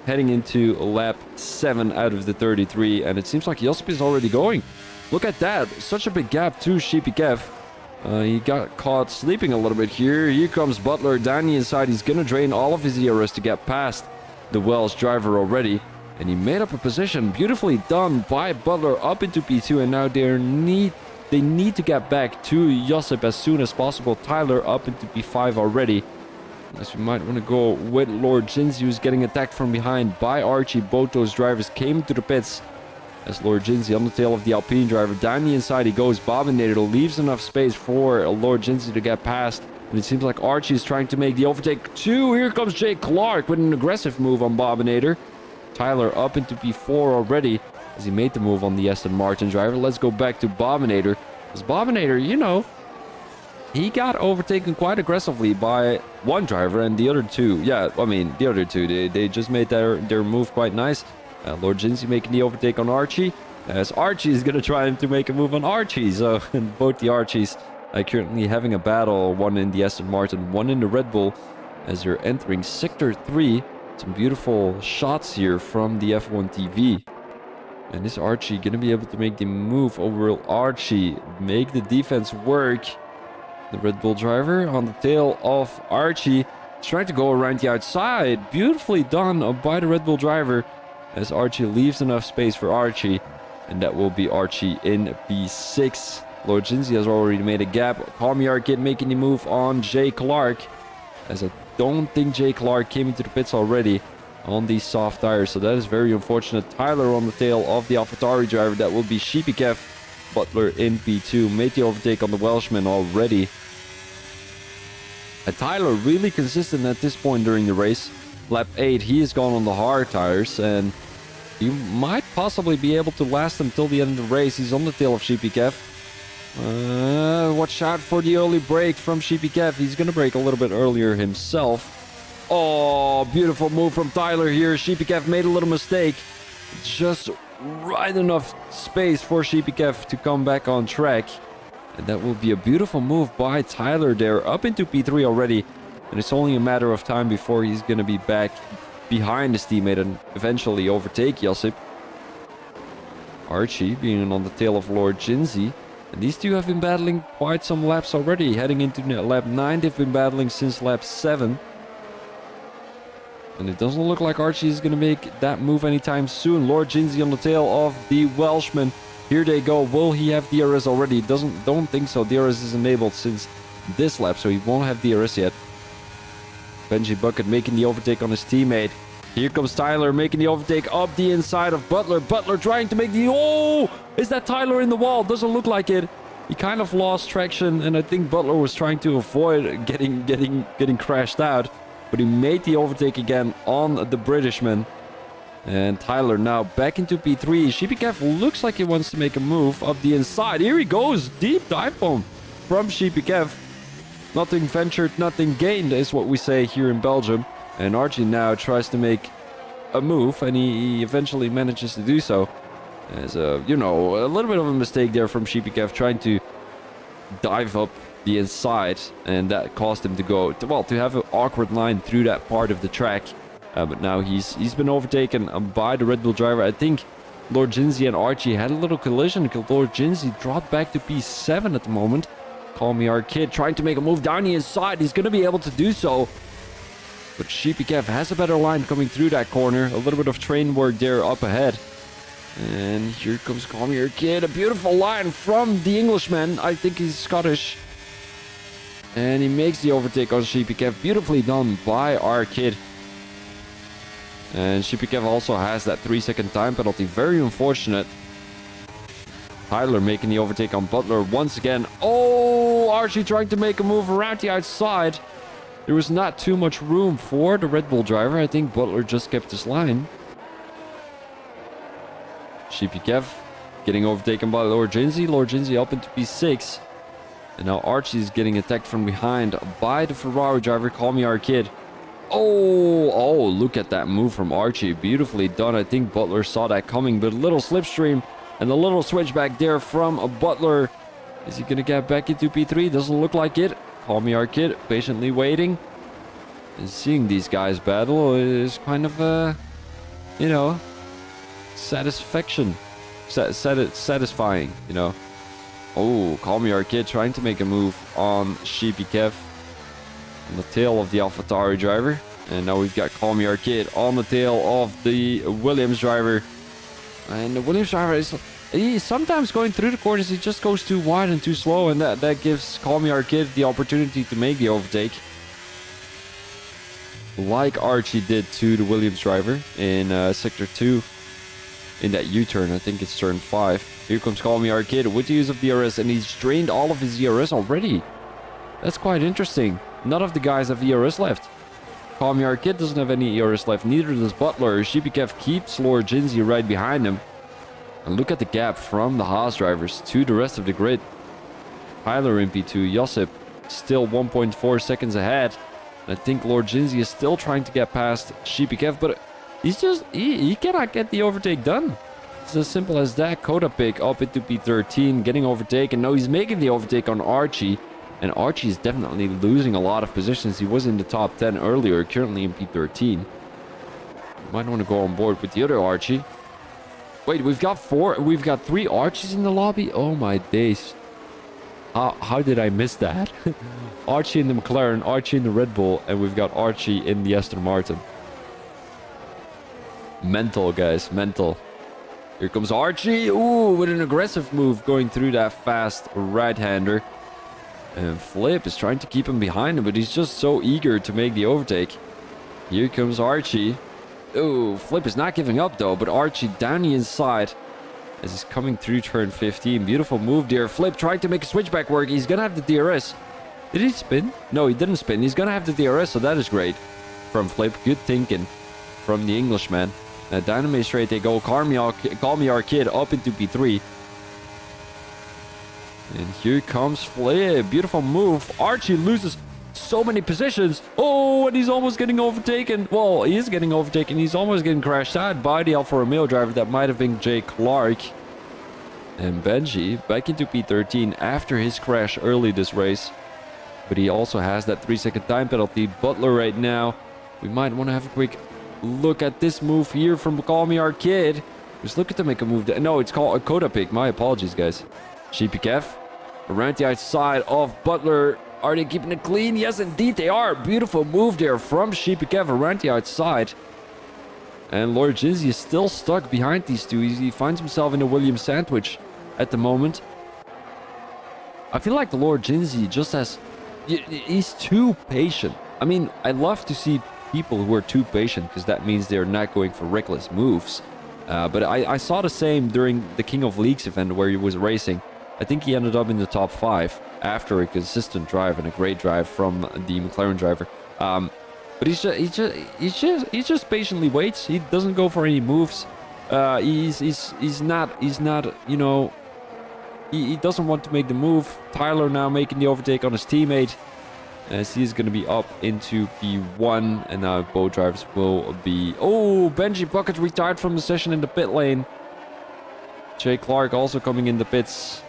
heading into lap 7 out of the 33. And it seems like Josip is already going. Look at that. Such a big gap to Sheepy Kev. He got caught sleeping a little bit here. Here comes Butler down the inside. He's going to drain all of his ERS to get past the Welsh driver already. And he made up a position. Beautifully done by Butler up into P2. And now they need to get back to Josip as soon as possible. Tyler up into P5 already. As we might want to go with Lord Jinzi, who's getting attacked from behind by Archie. Both those drivers came to the pits. As Lord Jinzi on the tail of the Alpine driver. Down the inside he goes. Bobinator leaves enough space for Lord Jinzi to get past. And it seems like Archie is trying to make the overtake too. Here comes Jay Clark with an aggressive move on Bobinator. Tyler up into P4 already as he made the move on the Aston Martin driver. Let's go back to Bobinator. As Bobinator, you know, he got overtaken quite aggressively by one driver and the other two. Yeah, I mean, the other two, they just made their move quite nice. Lord Jinzi making the overtake on Archie. As Archie is going to try to make a move on Archie. So both the Archies are currently having a battle. One in the Aston Martin, one in the Red Bull. As they're entering Sector 3. Some beautiful shots here from the F1 TV. And is Archie going to be able to make the move? Or will Archie make the defense work? The Red Bull driver on the tail of Archie. He's trying to go around the outside. Beautifully done by the Red Bull driver. As Archie leaves enough space for Archie. And that will be Archie in P6. Lord Jinzi has already made a gap. Call Me Arcade making the move on Jay Clark. As I don't think Jay Clark came into the pits already on these soft tires. So that is very unfortunate. Tyler on the tail of the AlphaTauri driver. That will be Sheepy Kev. Butler in P2. Made the overtake on the Welshman already. And Tyler really consistent at this point during the race. Lap 8, he has gone on the hard tires. And he might possibly be able to last until the end of the race. He's on the tail of Sheepy Kev. Watch out for the early break from Sheepy Kev. He's going to brake a little bit earlier himself. Oh, beautiful move from Tyler here. Sheepy Kev made a little mistake. Just right enough space for Sheepy Kev to come back on track. And that will be a beautiful move by Tyler there. Up into P3 already. And it's only a matter of time before he's going to be back behind his teammate and eventually overtake Josip. Archie being on the tail of Lord Jinzi. And these two have been battling quite some laps already. Heading into lap 9, they've been battling since lap 7. And it doesn't look like Archie is going to make that move anytime soon. Lord Jinzi on the tail of the Welshman. Here they go. Will he have DRS already? Don't think so. DRS is enabled since this lap, so he won't have DRS yet. Benji Bucket making the overtake on his teammate. Here comes Tyler making the overtake up the inside of Butler. Butler trying to make the... Oh! Is that Tyler in the wall? Doesn't look like it. He kind of lost traction, and I think Butler was trying to avoid getting crashed out. But he made the overtake again on the Britishman. And Tyler now back into P3. Sheepy Kev looks like he wants to make a move up the inside. Here he goes. Deep dive bomb from Sheepy Kev. Nothing ventured, nothing gained is what we say here in Belgium. And Archie now tries to make a move, and he eventually manages to do so. As a little bit of a mistake there from Sheepy Kev trying to dive up the inside, and that caused him to go to have an awkward line through that part of the track. But now he's been overtaken by the Red Bull driver. I think Lord Jinzi and Archie had a little collision. Lord Jinzi dropped back to P7 at the moment. Call Me Our Kid trying to make a move down the inside. He's going to be able to do so. But Sheepy Kev has a better line coming through that corner. A little bit of train work there up ahead. And here comes Call Me Your Kid. A beautiful line from the Englishman. I think he's Scottish. And he makes the overtake on Sheepy Kev. Beautifully done by our kid. And Sheepy Kev also has that 3-second time penalty. Very unfortunate. Tyler making the overtake on Butler once again. Oh, Archie trying to make a move around the outside. There was not too much room for the Red Bull driver. I think Butler just kept his line. Sheepy Kev getting overtaken by Lord Jinzi. Lord Jinzi up into P6. And now Archie is getting attacked from behind by the Ferrari driver. Call Me Our Kid. Oh, look at that move from Archie. Beautifully done. I think Butler saw that coming, but a little slipstream and a little switchback there from Butler. Is he going to get back into P3? Doesn't look like it. Call Me Our Kid patiently waiting. And seeing these guys battle is kind of you know, satisfaction. Satisfying, you know. Oh, Call Me Arcade trying to make a move on Sheepy Kev on the tail of the AlphaTauri driver. And now we've got Call Me Arcade on the tail of the Williams driver. And the Williams driver he's sometimes going through the corners, he just goes too wide and too slow, and that gives Call Me Arcade the opportunity to make the overtake. Like Archie did to the Williams driver in Sector 2. In that U-turn, I think it's turn 5. Here comes Call Me Arcade with the use of DRS, and he's drained all of his DRS already. That's quite interesting. None of the guys have ERS left. Call Me Arcade doesn't have any ERS left, neither does Butler. Sheepy Kev keeps Lord Jinsey right behind him. And look at the gap from the Haas drivers to the rest of the grid. Tyler in P2, Josip still 1.4 seconds ahead. And I think Lord Jinsey is still trying to get past Sheepy Kev, but he cannot get the overtake done. It's as simple as that. Coda pick up into P13, getting overtaken. Now he's making the overtake on Archie. And Archie is definitely losing a lot of positions. He was in the top 10 earlier, currently in P13. Might want to go on board with the other Archie. Wait, we've got 3 Archies in the lobby? Oh my days. How did I miss that? Archie in the McLaren, Archie in the Red Bull, and we've got Archie in the Aston Martin. Mental, guys, mental. Here comes Archie. Ooh, with an aggressive move going through that fast right-hander. And Flip is trying to keep him behind him, but he's just so eager to make the overtake. Here comes Archie. Ooh, Flip is not giving up though, but Archie down the inside as he's coming through turn 15. Beautiful move there. Flip trying to make a switchback work. He's gonna have the DRS. Did he spin? No, he didn't spin. He's gonna have the DRS, so that is great. From Flip, good thinking from the Englishman. Now Dynamite straight they go. Call Me Arcade up into P3. And here comes Flip. Beautiful move. Archie loses so many positions. Oh, and he's almost getting overtaken. Well, he is getting overtaken. He's almost getting crashed out by the Alfa Romeo driver. That might have been Jay Clark. And Benji back into P13 after his crash early this race. But he also has that 3-second time penalty. Butler right now. We might want to have a quick look at this move here from Call Me Arcade. Just looking to make a move. No, it's called a Coda pick. My apologies, guys. Sheepy Kev around the outside of Butler. Are they keeping it clean? Yes, indeed they are. Beautiful move there from Sheepy Kev around the outside. And Lord Jinsey is still stuck behind these two. He finds himself in a Williams sandwich at the moment. I feel like the Lord Jinsey just has... He's too patient. I mean, I love to see people who are too patient because that means they're not going for reckless moves. But I saw the same during the King of Leagues event where he was racing. I think he ended up in the top 5 after a consistent drive and a great drive from the McLaren driver. But he just patiently waits. He doesn't go for any moves. He's not you know, he doesn't want to make the move. Tyler now making the overtake on his teammate as he's going to be up into P1, and now both drivers will be... Oh, Benji Bucket retired from the session in the pit lane. Jay Clark also coming in the pits.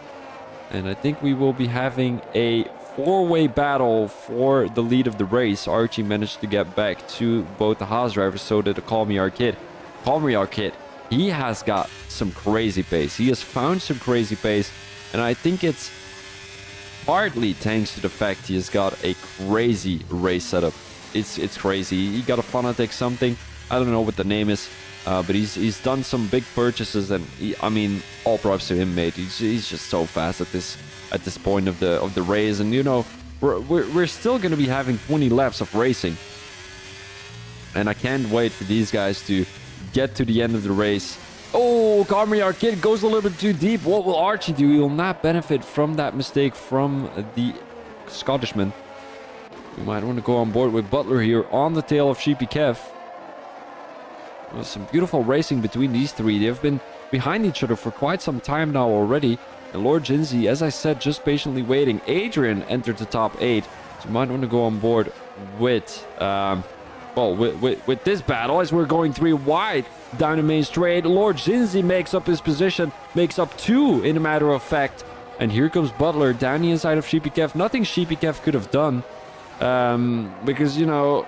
And I think we will be having a 4-way battle for the lead of the race. Archie managed to get back to both the Haas drivers, so did the Call Me Arcade. He has got some crazy pace. He has found some crazy pace, and I think it's partly thanks to the fact he has got a crazy race setup. It's crazy. He got a Fanatec something. I don't know what the name is. But he's done some big purchases, and I mean, all props to him, mate. He's just so fast at this point of the race, and you know, we're still gonna be having 20 laps of racing, and I can't wait for these guys to get to the end of the race. Oh, Call Me Arcade goes a little bit too deep. What will Archie do? He will not benefit from that mistake from the Scottishman. We might want to go on board with Butler here on the tail of Sheepy Kev. Well, some beautiful racing between these three. They've been behind each other for quite some time now already. And Lord Jinsey, as I said, just patiently waiting. Adrian entered the top 8. So you might want to go on board with, with this battle as we're going 3 wide down the main straight. Lord Jinsey makes up his position, makes up 2 in a matter of fact. And here comes Butler down the inside of Sheepy Kev. Nothing Sheepy Kev could have done because, you know,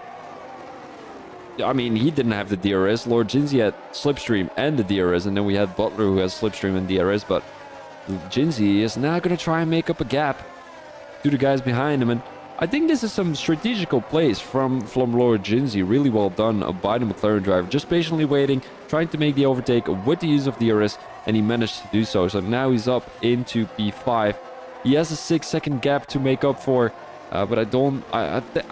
I mean, he didn't have the DRS. Lord Jinsey had Slipstream and the DRS, and then we had Butler who has Slipstream and DRS, but Jinsey is now going to try and make up a gap to the guys behind him, and I think this is some strategical plays from Lord Jinsey. Really well done by the McLaren driver, just patiently waiting, trying to make the overtake with the use of DRS, and he managed to do so. So now he's up into P5. He has a 6-second gap to make up for, but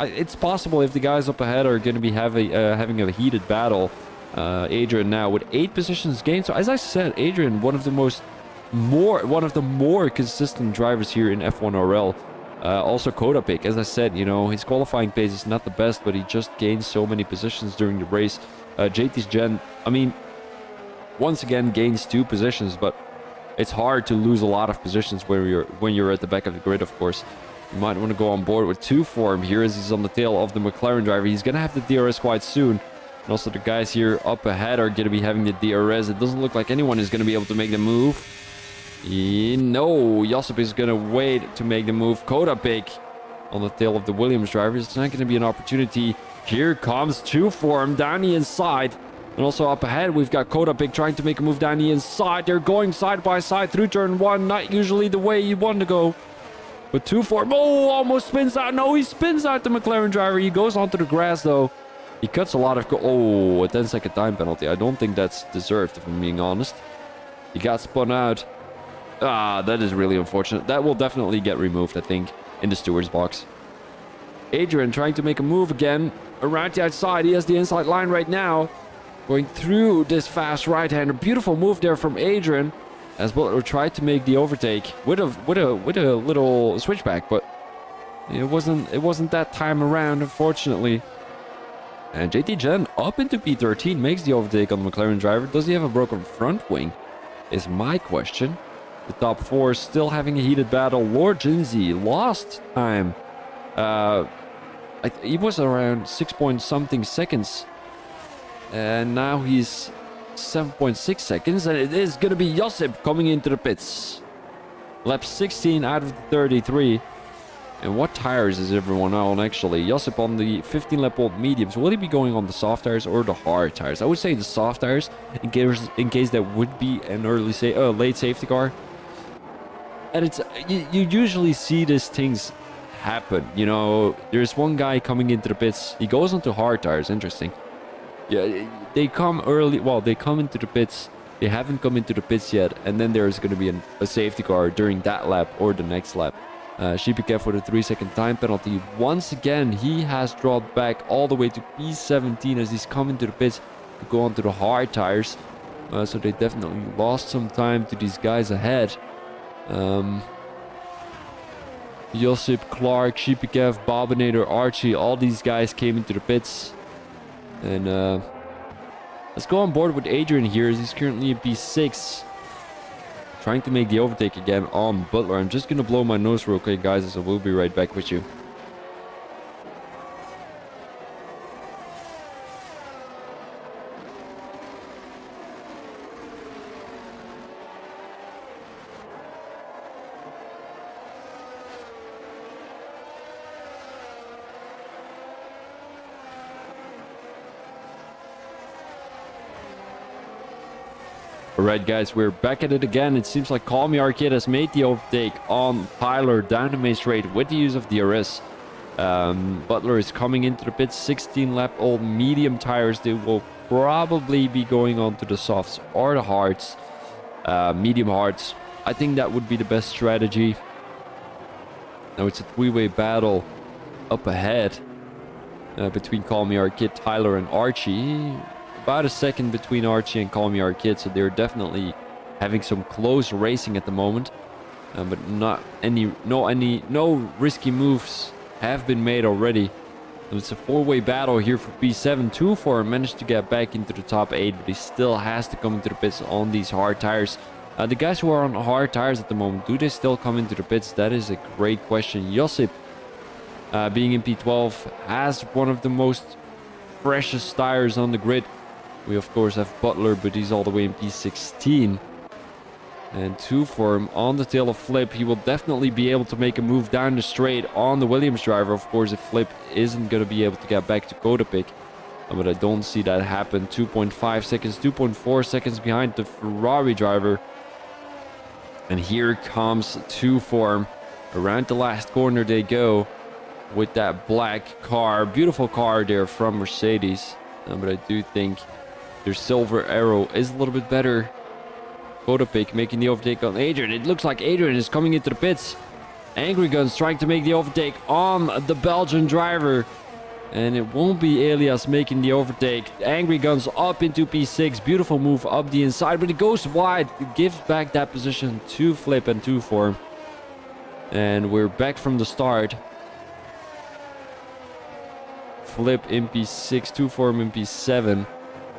it's possible if the guys up ahead are going to be having a heated battle. Adrian now with 8 positions gained. So as I said, Adrian, one of the more consistent drivers here in F1 RL. Also Coda pick, as I said, you know, his qualifying pace is not the best, but he just gained so many positions during the race. JT's Gen, I mean, once again gains 2 positions, but it's hard to lose a lot of positions when you're at the back of the grid, of course. You might want to go on board with 2 for him here as he's on the tail of the McLaren driver. He's going to have the DRS quite soon. And also the guys here up ahead are going to be having the DRS. It doesn't look like anyone is going to be able to make the move. No, Josip is going to wait to make the move. Coda pick on the tail of the Williams driver. It's not going to be an opportunity. Here comes 2 for him down the inside. And also up ahead, we've got Coda pick trying to make a move down the inside. They're going side by side through turn 1. Not usually the way you want to go. But 2 for him. Oh, almost spins out. No, he spins out the McLaren driver. He goes onto the grass, though. He cuts a lot of... Oh, a 10-second time penalty. I don't think that's deserved, if I'm being honest. He got spun out. Ah, that is really unfortunate. That will definitely get removed, I think, in the steward's box. Adrian trying to make a move again. Around the outside. He has the inside line right now. Going through this fast right-hander. Beautiful move there from Adrian. As Butler tried to make the overtake with a little switchback, but it wasn't that time around, unfortunately. And JT Gen up into P13 makes the overtake on the McLaren driver. Does he have a broken front wing? Is my question. The top 4 still having a heated battle. Lord Jinsey lost time. He was around 6-point-something seconds. And now he's 7.6 seconds. And it is going to be Josip coming into the pits. Lap 16 out of the 33. And what tires is everyone on, actually? Josip on the 15-lap old mediums. Will he be going on the soft tires or the hard tires? I would say the soft tires, in case that would be an late safety car. And it's you usually see these things happen. You know, there's one guy coming into the pits. He goes onto hard tires. Interesting. Yeah, they come early. Well, they come into the pits. They haven't come into the pits yet. And then there's going to be a safety car during that lap or the next lap. Shipikev for the 3-second time penalty. Once again, he has dropped back all the way to P17 as he's coming to the pits to go onto the hard tires. So they definitely lost some time to these guys ahead. Josip, Clark, Shipikev, Bobinator, Archie, all these guys came into the pits. And let's go on board with Adrian here as he's currently in P6. Trying to make the overtake again on Butler. I'm just going to blow my nose real quick, guys, so we'll be right back with you. Alright guys, we're back at it again. It seems like Call Me Arcade has made the overtake on Tyler down the main straight with the use of DRS. Butler is coming into the pits, 16-lap old medium tires. They will probably be going on to the softs or the hards. Medium hards. I think that would be the best strategy. Now it's a 3-way battle up ahead between Call Me Arcade, Tyler and Archie. About a second between Archie and Call Me Arcade, so they're definitely having some close racing at the moment. But no risky moves have been made already. It's a 4-way battle here for P7. 2-4 managed to get back into the top 8, but he still has to come into the pits on these hard tires. The guys who are on hard tires at the moment, do they still come into the pits? That is a great question. Josip, being in P12, has one of the most freshest tires on the grid. We of course have Butler, but he's all the way in P16. And 2 for him on the tail of Flip. He will definitely be able to make a move down the straight on the Williams driver. Of course, if Flip isn't going to be able to get back to Coda pick. But I don't see that happen. 2.5 seconds, 2.4 seconds behind the Ferrari driver. And here comes 2 form. Around the last corner they go with that black car. Beautiful car there from Mercedes. But I do think their silver arrow is a little bit better. Vodopik making the overtake on Adrian. It looks like Adrian is coming into the pits. Angry Guns trying to make the overtake on the Belgian driver. And it won't be Elias making the overtake. Angry Guns up into P6. Beautiful move up the inside, but it goes wide. It gives back that position to Flip and 2 form. And we're back from the start. Flip in P6, 2 form in P7.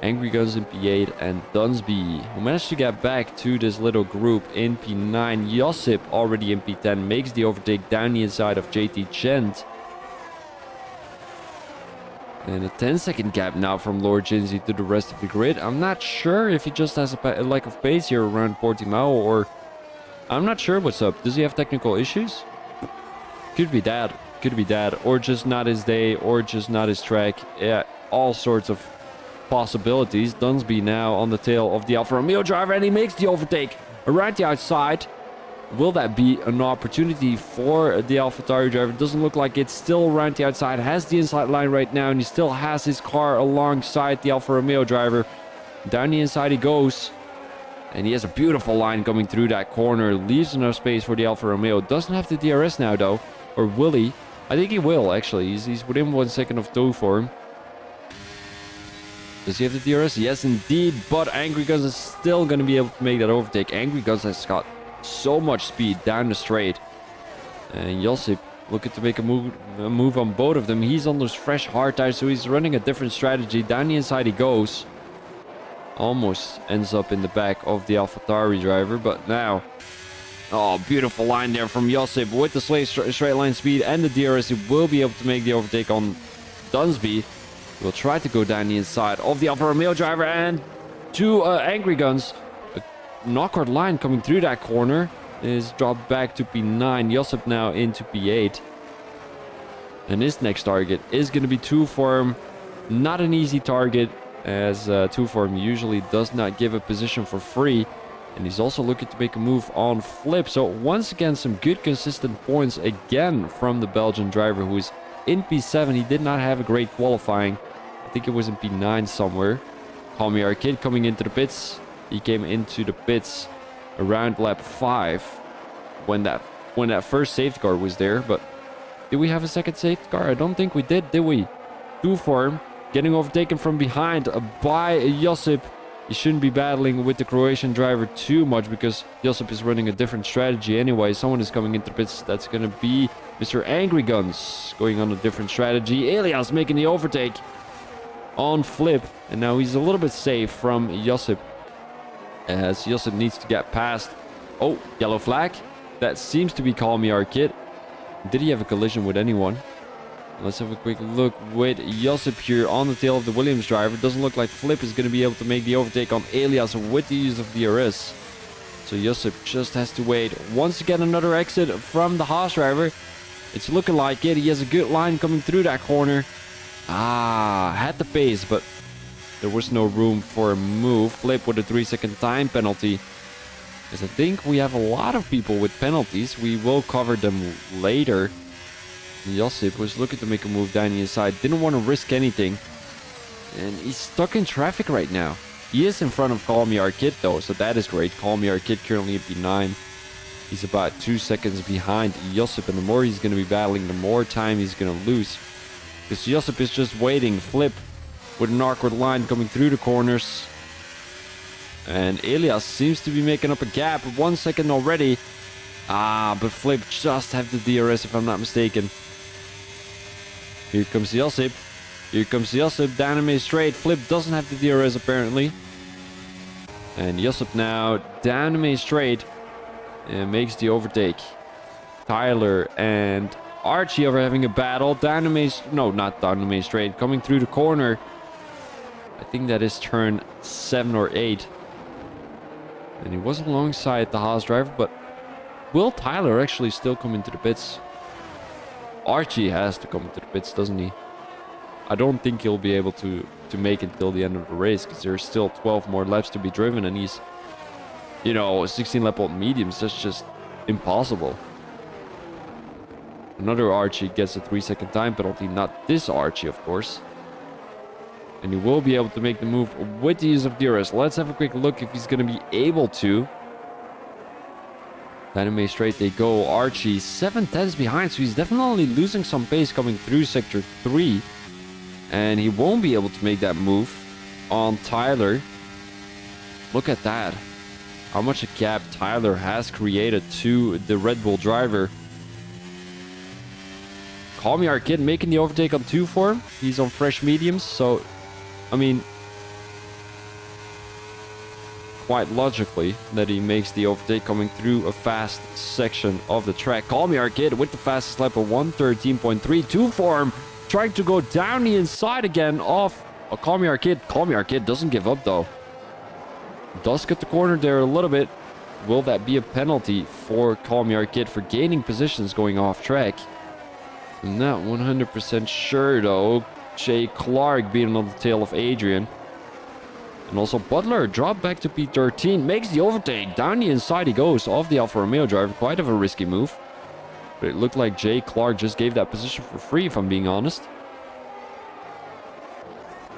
Angry Guns in P8 and Dunsby, who managed to get back to this little group in P9. Josip already in P10 makes the overtake down the inside of JT Gent. And a 10-second gap now from Lord Jinsey to the rest of the grid. I'm not sure if he just has a lack of pace here around Portimao, or I'm not sure what's up. Does he have technical issues? Could be that. Could be that. Or just not his day, or just not his track. Yeah, all sorts of possibilities. Dunsby now on the tail of the Alfa Romeo driver, and he makes the overtake around the outside. Will that be an opportunity for the AlphaTauri driver? Doesn't look like it's still around the outside. Has the inside line right now, and he still has his car alongside the Alfa Romeo driver. Down the inside he goes, and he has a beautiful line coming through that corner. Leaves enough space for the Alfa Romeo. Doesn't have the DRS now though, or will he? I think he will actually. He's within 1 second of tow for him. Does he have the DRS? Yes, indeed. But Angry Guns is still going to be able to make that overtake. Angry Guns has got so much speed down the straight. And Josip looking to make a move on both of them. He's on those fresh hard tires, so he's running a different strategy. Down the inside he goes. Almost ends up in the back of the AlphaTauri driver. But now, oh, beautiful line there from Josip with the straight line speed and the DRS. He will be able to make the overtake on Dunsby. Will try to go down the inside of the Alfa Romeo driver, and 2 Angry Guns. A awkward line coming through that corner is dropped back to P9. Josip now into P8. And his next target is going to be 2 form. Not an easy target, as 2 form usually does not give a position for free. And he's also looking to make a move on Flip. So once again, some good consistent points again from the Belgian driver, who is in P7. He did not have a great qualifying. I think it was in P9 somewhere. Call Me Arcade coming into the pits. He came into the pits around lap 5 when that first safety car was there. But did we have a second safety car? I don't think we did we? 2 form getting overtaken from behind by Josip. He shouldn't be battling with the Croatian driver too much, because Josip is running a different strategy anyway. Someone is coming into the pits. That's going to be Mr. Angry Guns going on a different strategy. Elias making the overtake on Flip, and now he's a little bit safe from Josip, as Josip needs to get past. Oh, yellow flag. That seems to be Call Me Arcade. Did he have a collision with anyone? Let's have a quick look with Josip here on the tail of the Williams driver. Doesn't look like Flip is going to be able to make the overtake on Elias with the use of DRS. So Josip just has to wait. Once again, another exit from the Haas driver. It's looking like it. He has a good line coming through that corner. Had the pace, but there was no room for a move. Flip with a 3-second time penalty. Because I think we have a lot of people with penalties. We will cover them later. Josip was looking to make a move down the inside. Didn't want to risk anything. And he's stuck in traffic right now. He is in front of Call Me Arcade though, so that is great. Call Me Arcade currently at P9. He's about 2 seconds behind Josip, and the more he's going to be battling, the more time he's going to lose. Because Josip is just waiting. Flip with an awkward line coming through the corners. And Elias seems to be making up a gap. 1 second already. But Flip just have the DRS if I'm not mistaken. Here comes Josip. Here comes Josip down a main straight. Flip doesn't have the DRS apparently. And Josip now down the main straight and makes the overtake. Tyler and Archie are having a battle down the main, no, not down the main straight, coming through the corner. I think that is turn 7 or 8. And he was alongside the Haas driver, but will Tyler actually still come into the pits? Archie has to come into the pits, doesn't he? I don't think he'll be able to to make until the end of the race, because there's still 12 more laps to be driven, and he's, you know, 16 lap old mediums. That's just impossible. Another Archie gets a 3-second time penalty. Not this Archie, of course. And he will be able to make the move with the use of DRS. Let's have a quick look if he's going to be able to. Dynamite straight they go. Archie 7/10 behind, so he's definitely losing some pace coming through sector 3. And he won't be able to make that move on Tyler. Look at that. How much a gap Tyler has created to the Red Bull driver. Call Me Our Kid making the overtake on 2 for him. He's on fresh mediums, so, I mean, quite logically that he makes the overtake coming through a fast section of the track. Call Me Our Kid with the fastest lap of 1:13.3. 2 for him, trying to go down the inside again off Call Me Our Kid. Call Me Our Kid doesn't give up though. Does get the corner there a little bit. Will that be a penalty for Call Me Our Kid for gaining positions going off track? Not 100% sure though. Jay Clark being on the tail of Adrian. And also Butler dropped back to P13. Makes the overtake. Down the inside he goes off the Alfa Romeo driver. Quite of a risky move. But it looked like Jay Clark just gave that position for free, if I'm being honest.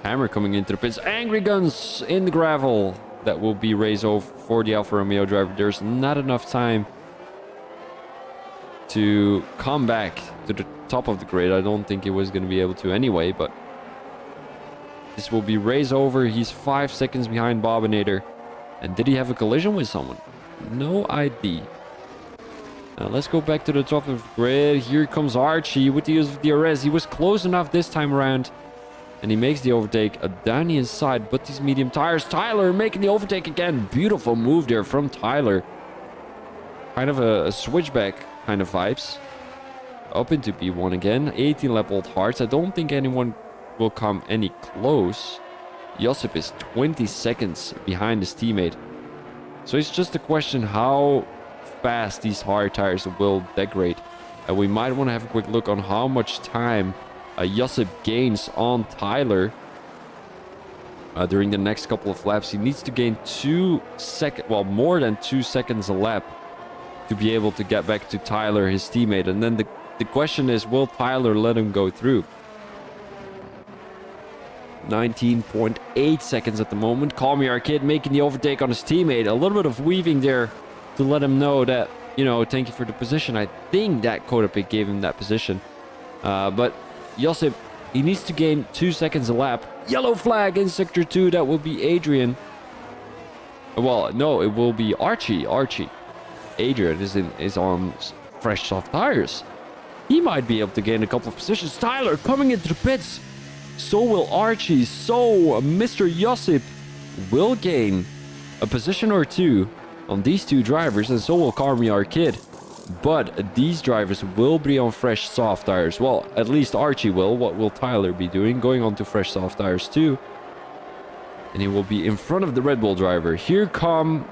Hammer coming into the pits. Angry Guns in the gravel. That will be race over for the Alfa Romeo driver. There's not enough time to come back to the top of the grid. I don't think he was going to be able to anyway, but this will be race over. He's 5 seconds behind Bobinator. And did he have a collision with someone? No ID. Now let's go back to the top of the grid. Here comes Archie with the use of DRS. He was close enough this time around. And he makes the overtake down the inside, but these medium tires. Tyler making the overtake again. Beautiful move there from Tyler. Kind of a switchback kind of vibes. Up into P1 again. 18 lap old hearts. I don't think anyone will come any close. Josip is 20 seconds behind his teammate. So it's just a question how fast these hard tires will degrade. And we might want to have a quick look on how much time Josip gains on Tyler during the next couple of laps. He needs to gain more than 2 seconds a lap to be able to get back to Tyler, his teammate. And then the question is, will Tyler let him go through? 19.8 seconds at the moment. Call Me Our Kid making the overtake on his teammate. A little bit of weaving there to let him know that, you know, thank you for the position. I think that Kodapik gave him that position. But Josip, he needs to gain 2 seconds a lap. Yellow flag in sector 2. That will be Adrian. Well, no, it will be Archie. Adrian is on fresh soft tires. He might be able to gain a couple of positions. Tyler coming into the pits. So will Archie. So Mr. Josip will gain a position or 2 on these 2 drivers, and so will Call Me Our Kid. But these drivers will be on fresh soft tires. Well, at least Archie will. What will Tyler be doing? Going on to fresh soft tires too. And he will be in front of the Red Bull driver. Here come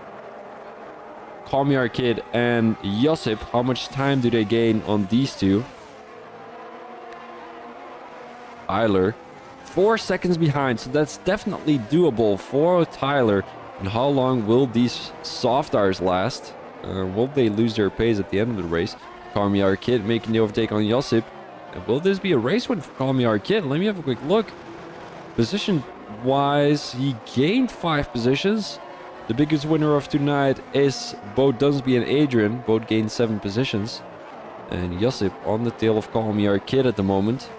Call Me Our Kid and Josip. How much time do they gain on these 2? Tyler, 4 seconds behind. So that's definitely doable for Tyler. And how long will these soft tires last? Will they lose their pace at the end of the race? Call Me Our Kid making the overtake on Josip. And will this be a race win for Call Me Our Kid? Let me have a quick look. Position-wise, he gained 5 positions. The biggest winner of tonight is both Dunsby and Adrian. Both gained 7 positions. And Josip on the tail of Call Me Our Kid at the moment.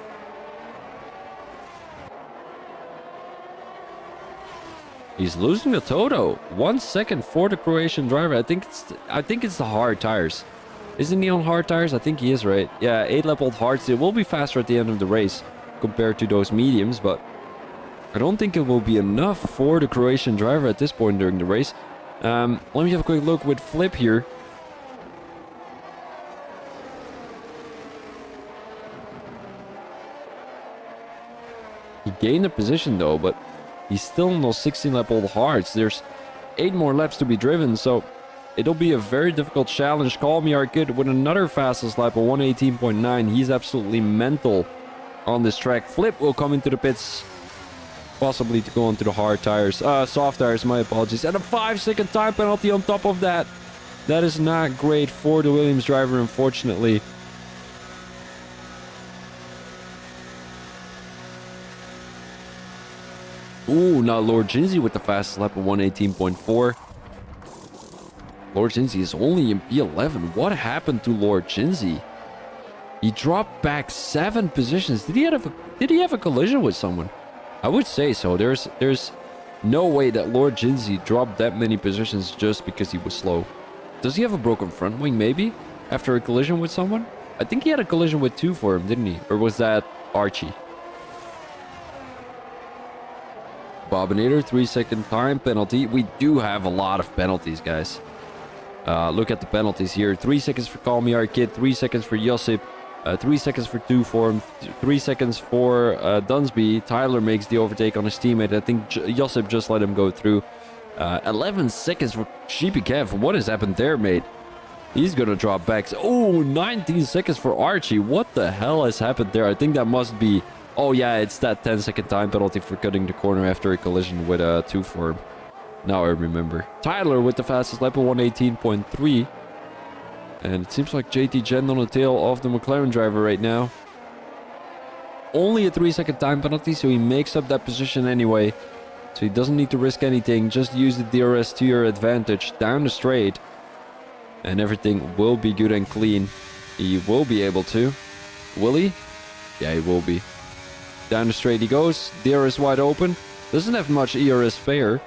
He's losing the Toto. 1 second for the Croatian driver. I think it's the hard tires. Isn't he on hard tires? I think he is, right? Yeah, 8 lap old hards. It will be faster at the end of the race compared to those mediums, but I don't think it will be enough for the Croatian driver at this point during the race. Let me have a quick look with Flip here. He gained a position though, but he's still in those 16 lap old hards. There's 8 more laps to be driven, so it'll be a very difficult challenge. Call Me Our Kid with another fastest lap of 118.9. He's absolutely mental on this track. Flip will come into the pits. possibly to go onto the hard tires. Soft tires, my apologies. And a 5-second time penalty on top of that. That is not great for the Williams driver, unfortunately. Ooh, now Lord Jinsey with the fastest lap of 118.4. Lord Jinsey is only in P11. What happened to Lord Jinsey? He dropped back 7 positions. Did he have a collision with someone? I would say so. There's no way that Lord Jinsey dropped that many positions just because he was slow. Does he have a broken front wing maybe? After a collision with someone? I think he had a collision with 2 for him, didn't he? Or was that Archie? Bobinator, 3-second time penalty. We do have a lot of penalties, guys. Look at the penalties here. 3 seconds for Call Me Arcade, 3 seconds for Josip, 3 seconds for 2 for him, 3 seconds for Dunsby. Tyler makes the overtake on his teammate. I think Josip just let him go through. 11 seconds for Sheepy Kev. What has happened there, mate? He's gonna drop back. Oh, 19 seconds for Archie. What the hell has happened there? I think that must be... Oh yeah, it's that 10-second time penalty for cutting the corner after a collision with 2 for him. Now I remember. Tyler with the fastest lap of 118.3. And it seems like JT Gent on the tail of the McLaren driver right now. Only a 3-second time penalty, so he makes up that position anyway. So he doesn't need to risk anything. Just use the DRS to your advantage down the straight. And everything will be good and clean. He will be able to. Will he? Yeah, he will be. Down the straight he goes. DRS wide open. Doesn't have much ERS spare.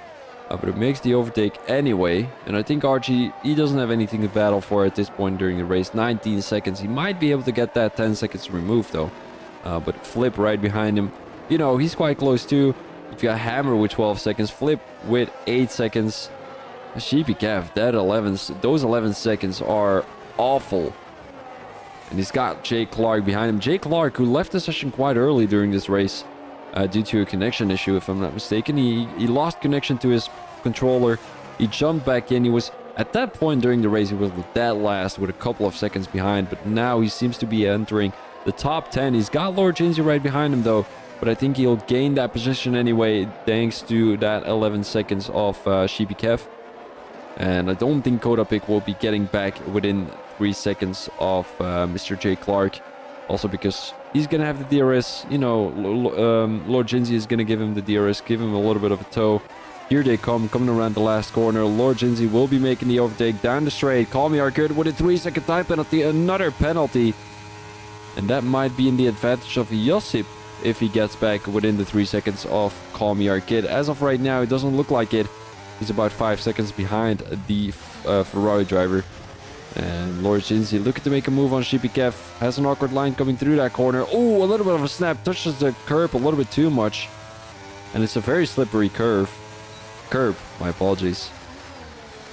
But it makes the overtake anyway. And I think Archie, he doesn't have anything to battle for at this point during the race. 19 seconds. He might be able to get that 10 seconds removed though. But Flip right behind him. You know, he's quite close too. You've got Hammer with 12 seconds. Flip with 8 seconds. Sheepy Kev, those 11 seconds are awful. And he's got Jay Clark behind him. Jay Clark, who left the session quite early during this race. Due to a connection issue, if I'm not mistaken. He lost connection to his controller. He jumped back in. He was, at that point during the race, he was dead last with a couple of seconds behind. But now he seems to be entering the top 10. He's got Lord Jinsey right behind him, though. But I think he'll gain that position anyway, thanks to that 11 seconds of Sheepy Kev. And I don't think Coda Pick will be getting back within 3 seconds of Mr. Jay Clark. Also because he's going to have the DRS, you know, Lord Jinsey is going to give him the DRS, give him a little bit of a tow. Here they come, coming around the last corner. Lord Jinsey will be making the overtake down the straight. Call Me Arcade with a 3-second time penalty, another penalty. And that might be in the advantage of Josip if he gets back within the 3 seconds of Call Me Arcade. As of right now, it doesn't look like it. He's about 5 seconds behind the Ferrari driver. And Lord Jinsey looking to make a move on Sheepy Kev. Has an awkward line coming through that corner. Oh, a little bit of a snap. Touches the curb a little bit too much. And it's a very slippery curb, my apologies.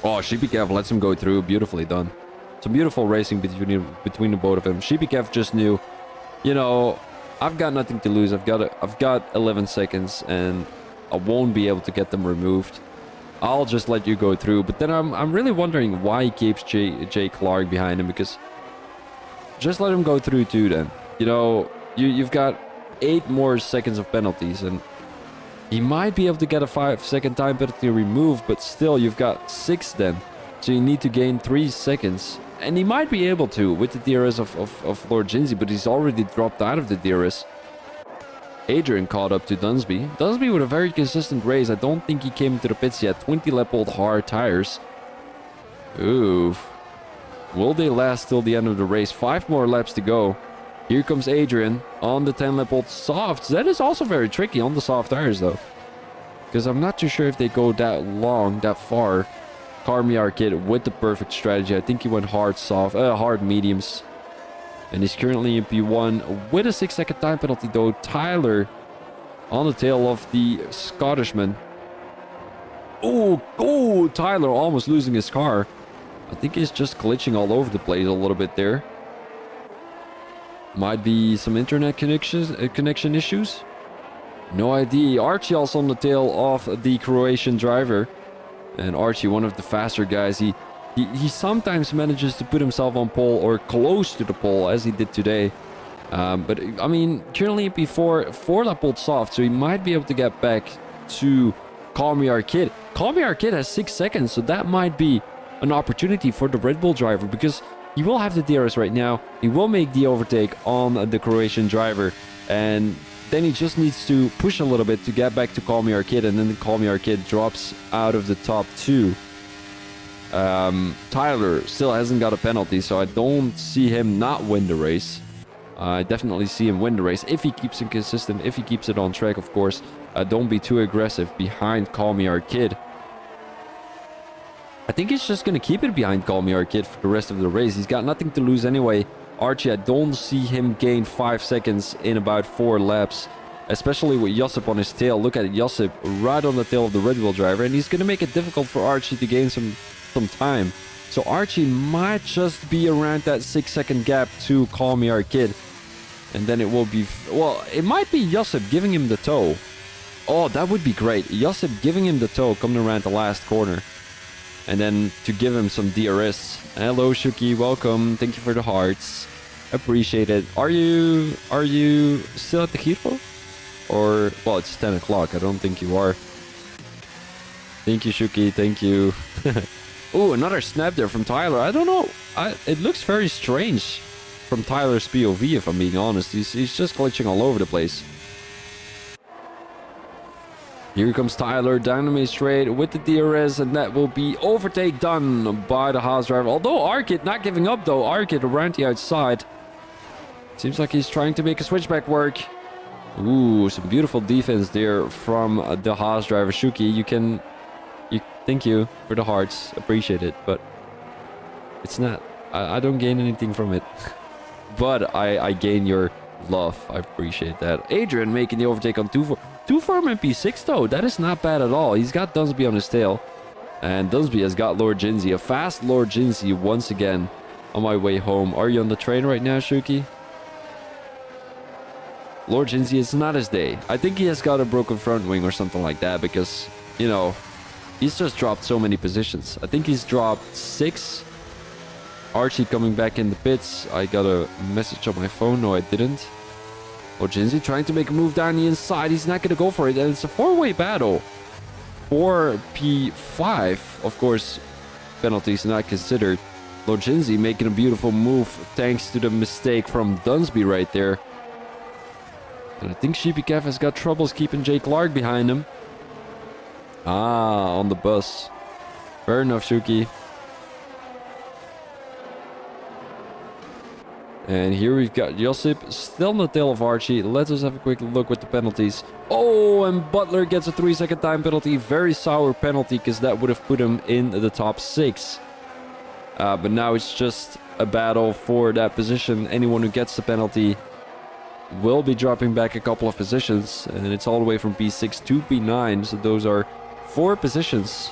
Oh, Sheepy Kev lets him go through. Beautifully done. Some beautiful racing between the both of them. Sheepy Kev just knew, you know, I've got nothing to lose. I've got 11 seconds and I won't be able to get them removed. I'll just let you go through. But then I'm really wondering why he keeps Jay Clark behind him, because just let him go through too then. You know, you've got 8 more seconds of penalties and he might be able to get a 5-second time penalty removed, but still you've got 6 then. So you need to gain 3 seconds. And he might be able to with the DRS of Lord Jinsey, but he's already dropped out of the DRS. Adrian caught up to Dunsby. Dunsby with a very consistent race. I don't think he came into the pits yet. 20-lap-old hard tires. Ooh. Will they last till the end of the race? 5 more laps to go. Here comes Adrian on the 10-lap-old softs. That is also very tricky on the soft tires, though. Because I'm not too sure if they go that long, that far. Carmi Arcade with the perfect strategy. I think he went hard mediums. And he's currently in P1 with a 6-second time penalty, though. Tyler on the tail of the Scottishman. Oh, Tyler almost losing his car. I think he's just glitching all over the place a little bit there. Might be some internet connection issues. No idea. Archie also on the tail of the Croatian driver. And Archie, one of the faster guys, he sometimes manages to put himself on pole or close to the pole, as he did today. But I mean, currently before 4 lap pulled soft, so he might be able to get back to Call Me Our Kid. Call Me Our Kid has 6 seconds, so that might be an opportunity for the Red Bull driver, because he will have the DRS right now. He will make the overtake on the Croatian driver, and then he just needs to push a little bit to get back to Call Me Our Kid, and then Call Me Our Kid drops out of the top 2. Tyler still hasn't got a penalty, so I don't see him not win the race. I definitely see him win the race if he keeps it consistent, if he keeps it on track, of course. Don't be too aggressive behind Call Me Our Kid. I think he's just going to keep it behind Call Me Our Kid for the rest of the race. He's got nothing to lose anyway. Archie, I don't see him gain 5 seconds in about 4 laps, especially with Josip on his tail. Look at Josip right on the tail of the Red Bull driver, and he's going to make it difficult for Archie to gain some time. So Archie might just be around that 6-second gap to Call Me Our Kid. And then it will be... Well, it might be Josip giving him the tow. Oh, that would be great. Josip giving him the tow coming around the last corner. And then to give him some DRS. Hello, Shuki. Welcome. Thank you for the hearts. Appreciate it. Are you still at the Hero? Or... Well, it's 10 o'clock. I don't think you are. Thank you, Shuki. Thank you. Oh, another snap there from Tyler. I don't know. It looks very strange from Tyler's POV, if I'm being honest. He's just glitching all over the place. Here comes Tyler down the main straight with the DRS, and that will be overtake done by the Haas driver. Although Arkit not giving up, though. Arkit around the outside. Seems like he's trying to make a switchback work. Ooh, some beautiful defense there from the Haas driver. Shuki, thank you for the hearts. Appreciate it, but it's not... I don't gain anything from it. But I gain your love. I appreciate that. Adrian making the overtake on 2-4. 2-4 and P6 though. That is not bad at all. He's got Dunsby on his tail. And Dunsby has got Lord Jinsey. A fast Lord Jinsey once again on my way home. Are you on the train right now, Shuki? Lord Jinsey, it's not his day. I think he has got a broken front wing or something like that, because, you know, he's just dropped so many positions. I think he's dropped 6. Archie coming back in the pits. I got a message on my phone. No, I didn't. Oh, Jinsey trying to make a move down the inside. He's not going to go for it. And it's a 4-way battle. 4P5. Of course, penalties not considered. Lord Jinsey making a beautiful move thanks to the mistake from Dunsby right there. And I think Sheepy Kev has got troubles keeping Jay Clark behind him. Ah, on the bus. Fair enough, Shuki. And here we've got Josip still on the tail of Archie. Let us have a quick look with the penalties. Oh, and Butler gets a 3-second time penalty. Very sour penalty, because that would have put him in the top 6. But now it's just a battle for that position. Anyone who gets the penalty will be dropping back a couple of positions. And it's all the way from P6 to P9. So those are 4 positions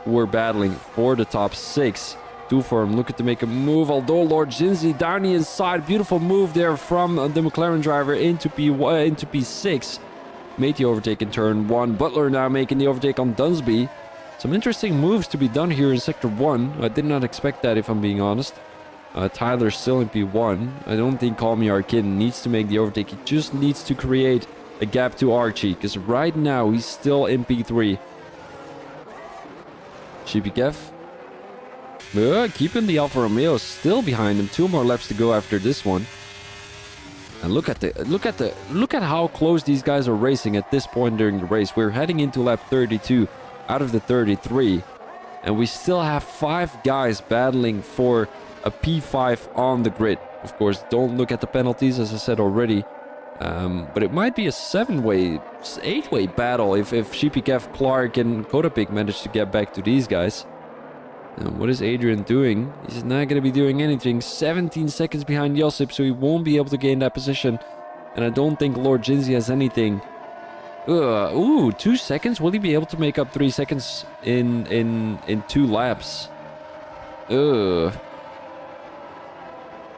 who are battling for the top 6. 2 for him, looking to make a move, although Lord Jinsey down the inside. Beautiful move there from the McLaren driver into P6. Made the overtake in turn 1. Butler now making the overtake on Dunsby. Some interesting moves to be done here in Sector 1. I did not expect that, if I'm being honest. Tyler's still in P1. I don't think Call Me Our Kid needs to make the overtake. He just needs to create a gap to Archie, because right now he's still in P3. Sheepy Kev. Keeping the Alfa Romeo still behind him. 2 more laps to go after this one. And look at how close these guys are racing at this point during the race. We're heading into lap 32 out of the 33. And we still have 5 guys battling for a P5 on the grid. Of course, don't look at the penalties, as I said already. But it might be a 7-way, 8-way battle if Sheepy Kev, Clark and Kodapik manage to get back to these guys. And what is Adrian doing? He's not going to be doing anything. 17 seconds behind Josip, so he won't be able to gain that position. And I don't think Lord Jinsey has anything. Ooh, 2 seconds? Will he be able to make up 3 seconds in 2 laps?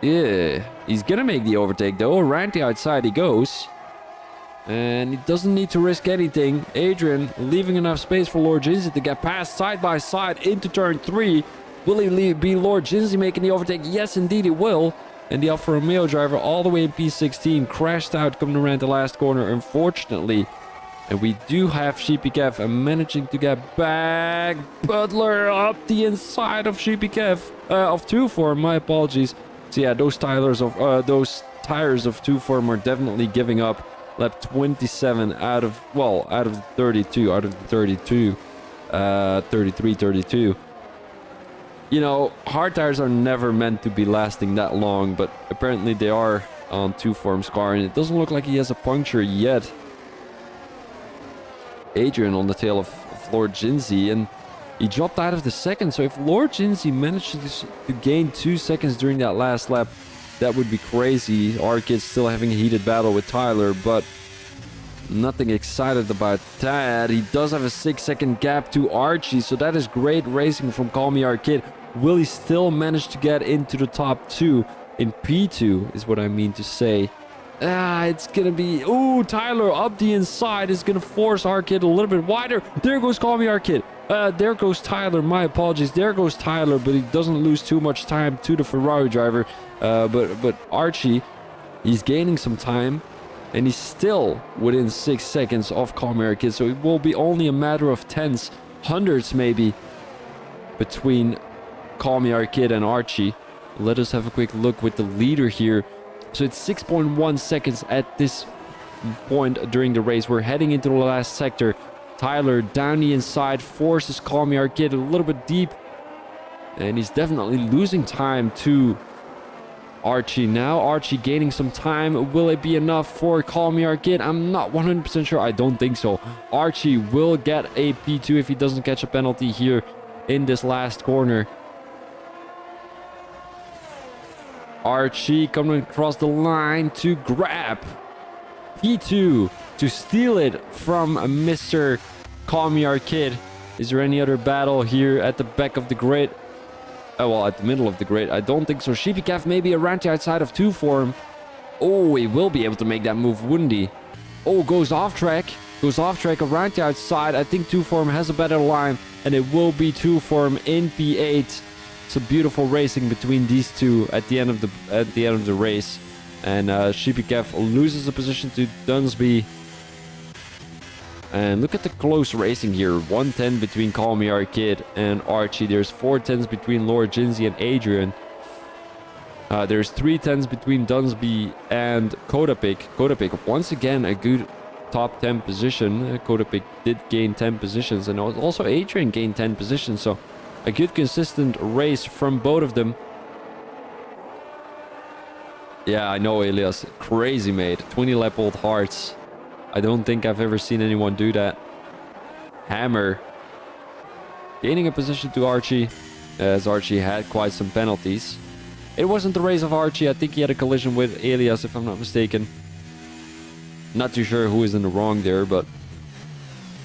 Yeah. He's going to make the overtake, though. Around the outside he goes. And he doesn't need to risk anything. Adrian leaving enough space for Lord Jinsey to get past side by side into turn 3. Will he be Lord Jinsey making the overtake? Yes, indeed he will. And the Alfa Romeo driver all the way in P16 crashed out coming around the last corner, unfortunately. And we do have Sheepy Kev managing to get back. Butler up the inside of Sheepy Kev. Of 2-form, my apologies. So yeah, those tires of 2-form are definitely giving up. Lap 27 out of the 32. 33, 32. You know, hard tires are never meant to be lasting that long, but apparently they are on 2-form's car, and it doesn't look like he has a puncture yet. Adrian on the tail of Lord Jinsey, and he dropped out of the second, so if Lord Jinsey managed to gain 2 seconds during that last lap, that would be crazy. Our kid's still having a heated battle with Tyler, but nothing excited about that. He does have a 6-second gap to Archie, so that is great racing from Call Me Arcade. Will he still manage to get into the top 2 in P2 is what I mean to say. It's gonna be... Ooh, Tyler up the inside is gonna force Arcade a little bit wider. There goes Call Me Arcade. There goes Tyler. My apologies. There goes Tyler, but he doesn't lose too much time to the Ferrari driver. But Archie, he's gaining some time. And he's still within 6 seconds of Call Me Arcade. So it will be only a matter of tens, hundreds maybe, between Call Me Arcade and Archie. Let us have a quick look with the leader here. So it's 6.1 seconds at this point during the race. We're heading into the last sector. Tyler down the inside forces Call Me Arcade a little bit deep. And he's definitely losing time to Archie now. Archie gaining some time. Will it be enough for Call Me Arcade? I'm not 100% sure. I don't think so. Archie will get a P2 if he doesn't catch a penalty here in this last corner. Archie coming across the line to grab P2 to steal it from Mr. Call Me Arcade. Is there any other battle here at the back of the grid? Well, at the middle of the grid. I don't think so. Sheepy Calf maybe around the outside of 2-form. Oh, he will be able to make that move, wouldn't he? Oh, goes off track. Goes off track around the outside. I think 2-form has a better line. And it will be 2-form in P8. Some beautiful racing between these two at the end of the race. And Sheepy Calf loses a position to Dunsby. And look at the close racing here. 110 between Call Me Arcade and Archie. There's 410s between Lord Jinsey and Adrian. There's 310s between Dunsby and Kodapik. Kodapik, once again, a good top 10 position. Kodapik did gain 10 positions. And also Adrian gained 10 positions. So a good consistent race from both of them. Yeah, I know, Elias. Crazy, mate. 20 lap old hearts. I don't think I've ever seen anyone do that. Hammer gaining a position to Archie, as Archie had quite some penalties. It wasn't the race of Archie. I think he had a collision with Elias, if I'm not mistaken. Not too sure who is in the wrong there, but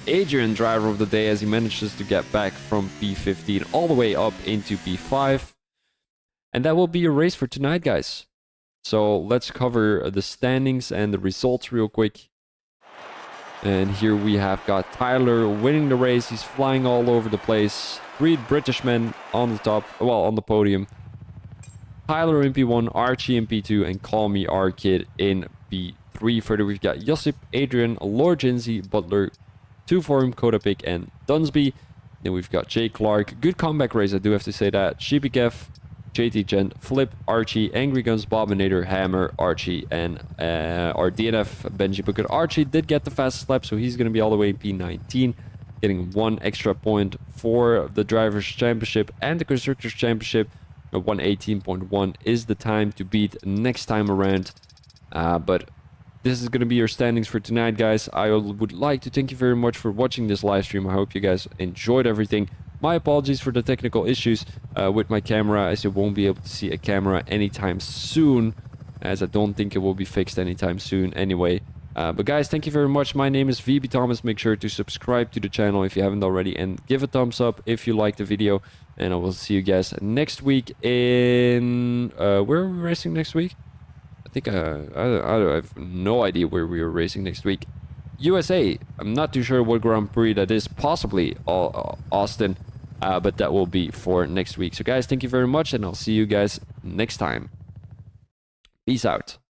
Adrian, driver of the day, as he manages to get back from P15 all the way up into P5. And that will be your race for tonight, guys. So let's cover the standings and the results real quick. And here we have got Tyler winning the race. He's flying all over the place. 3 British men on the top, well, on the podium. Tyler in P1, Archie in P2, and Call Me Arcade in P3. Further, we've got Josip, Adrian, Lord Jinsey, Butler, 2-form, Kodapik, and Dunsby. Then we've got Jay Clark. Good comeback race, I do have to say that. Sheepy Kev, JT Gent, Flip, Archie, Angry Guns, Bobinator, Hammer, Archie, and our DNF, Benji Booker. Archie did get the fastest lap, so he's going to be all the way in P19, getting 1 extra point for the Drivers' Championship and the Constructors' Championship. 118.1 is the time to beat next time around. But this is going to be your standings for tonight, guys. I would like to thank you very much for watching this live stream. I hope you guys enjoyed everything. My apologies for the technical issues with my camera, as you won't be able to see a camera anytime soon, as I don't think it will be fixed anytime soon anyway. But guys, thank you very much. My name is VB Thomas. Make sure to subscribe to the channel if you haven't already, and give a thumbs up if you like the video. And I will see you guys next week in... where are we racing next week? I think I have no idea where we are racing next week. USA. I'm not too sure what Grand Prix that is. Possibly Austin. But that will be for next week. So guys, thank you very much, and I'll see you guys next time. Peace out.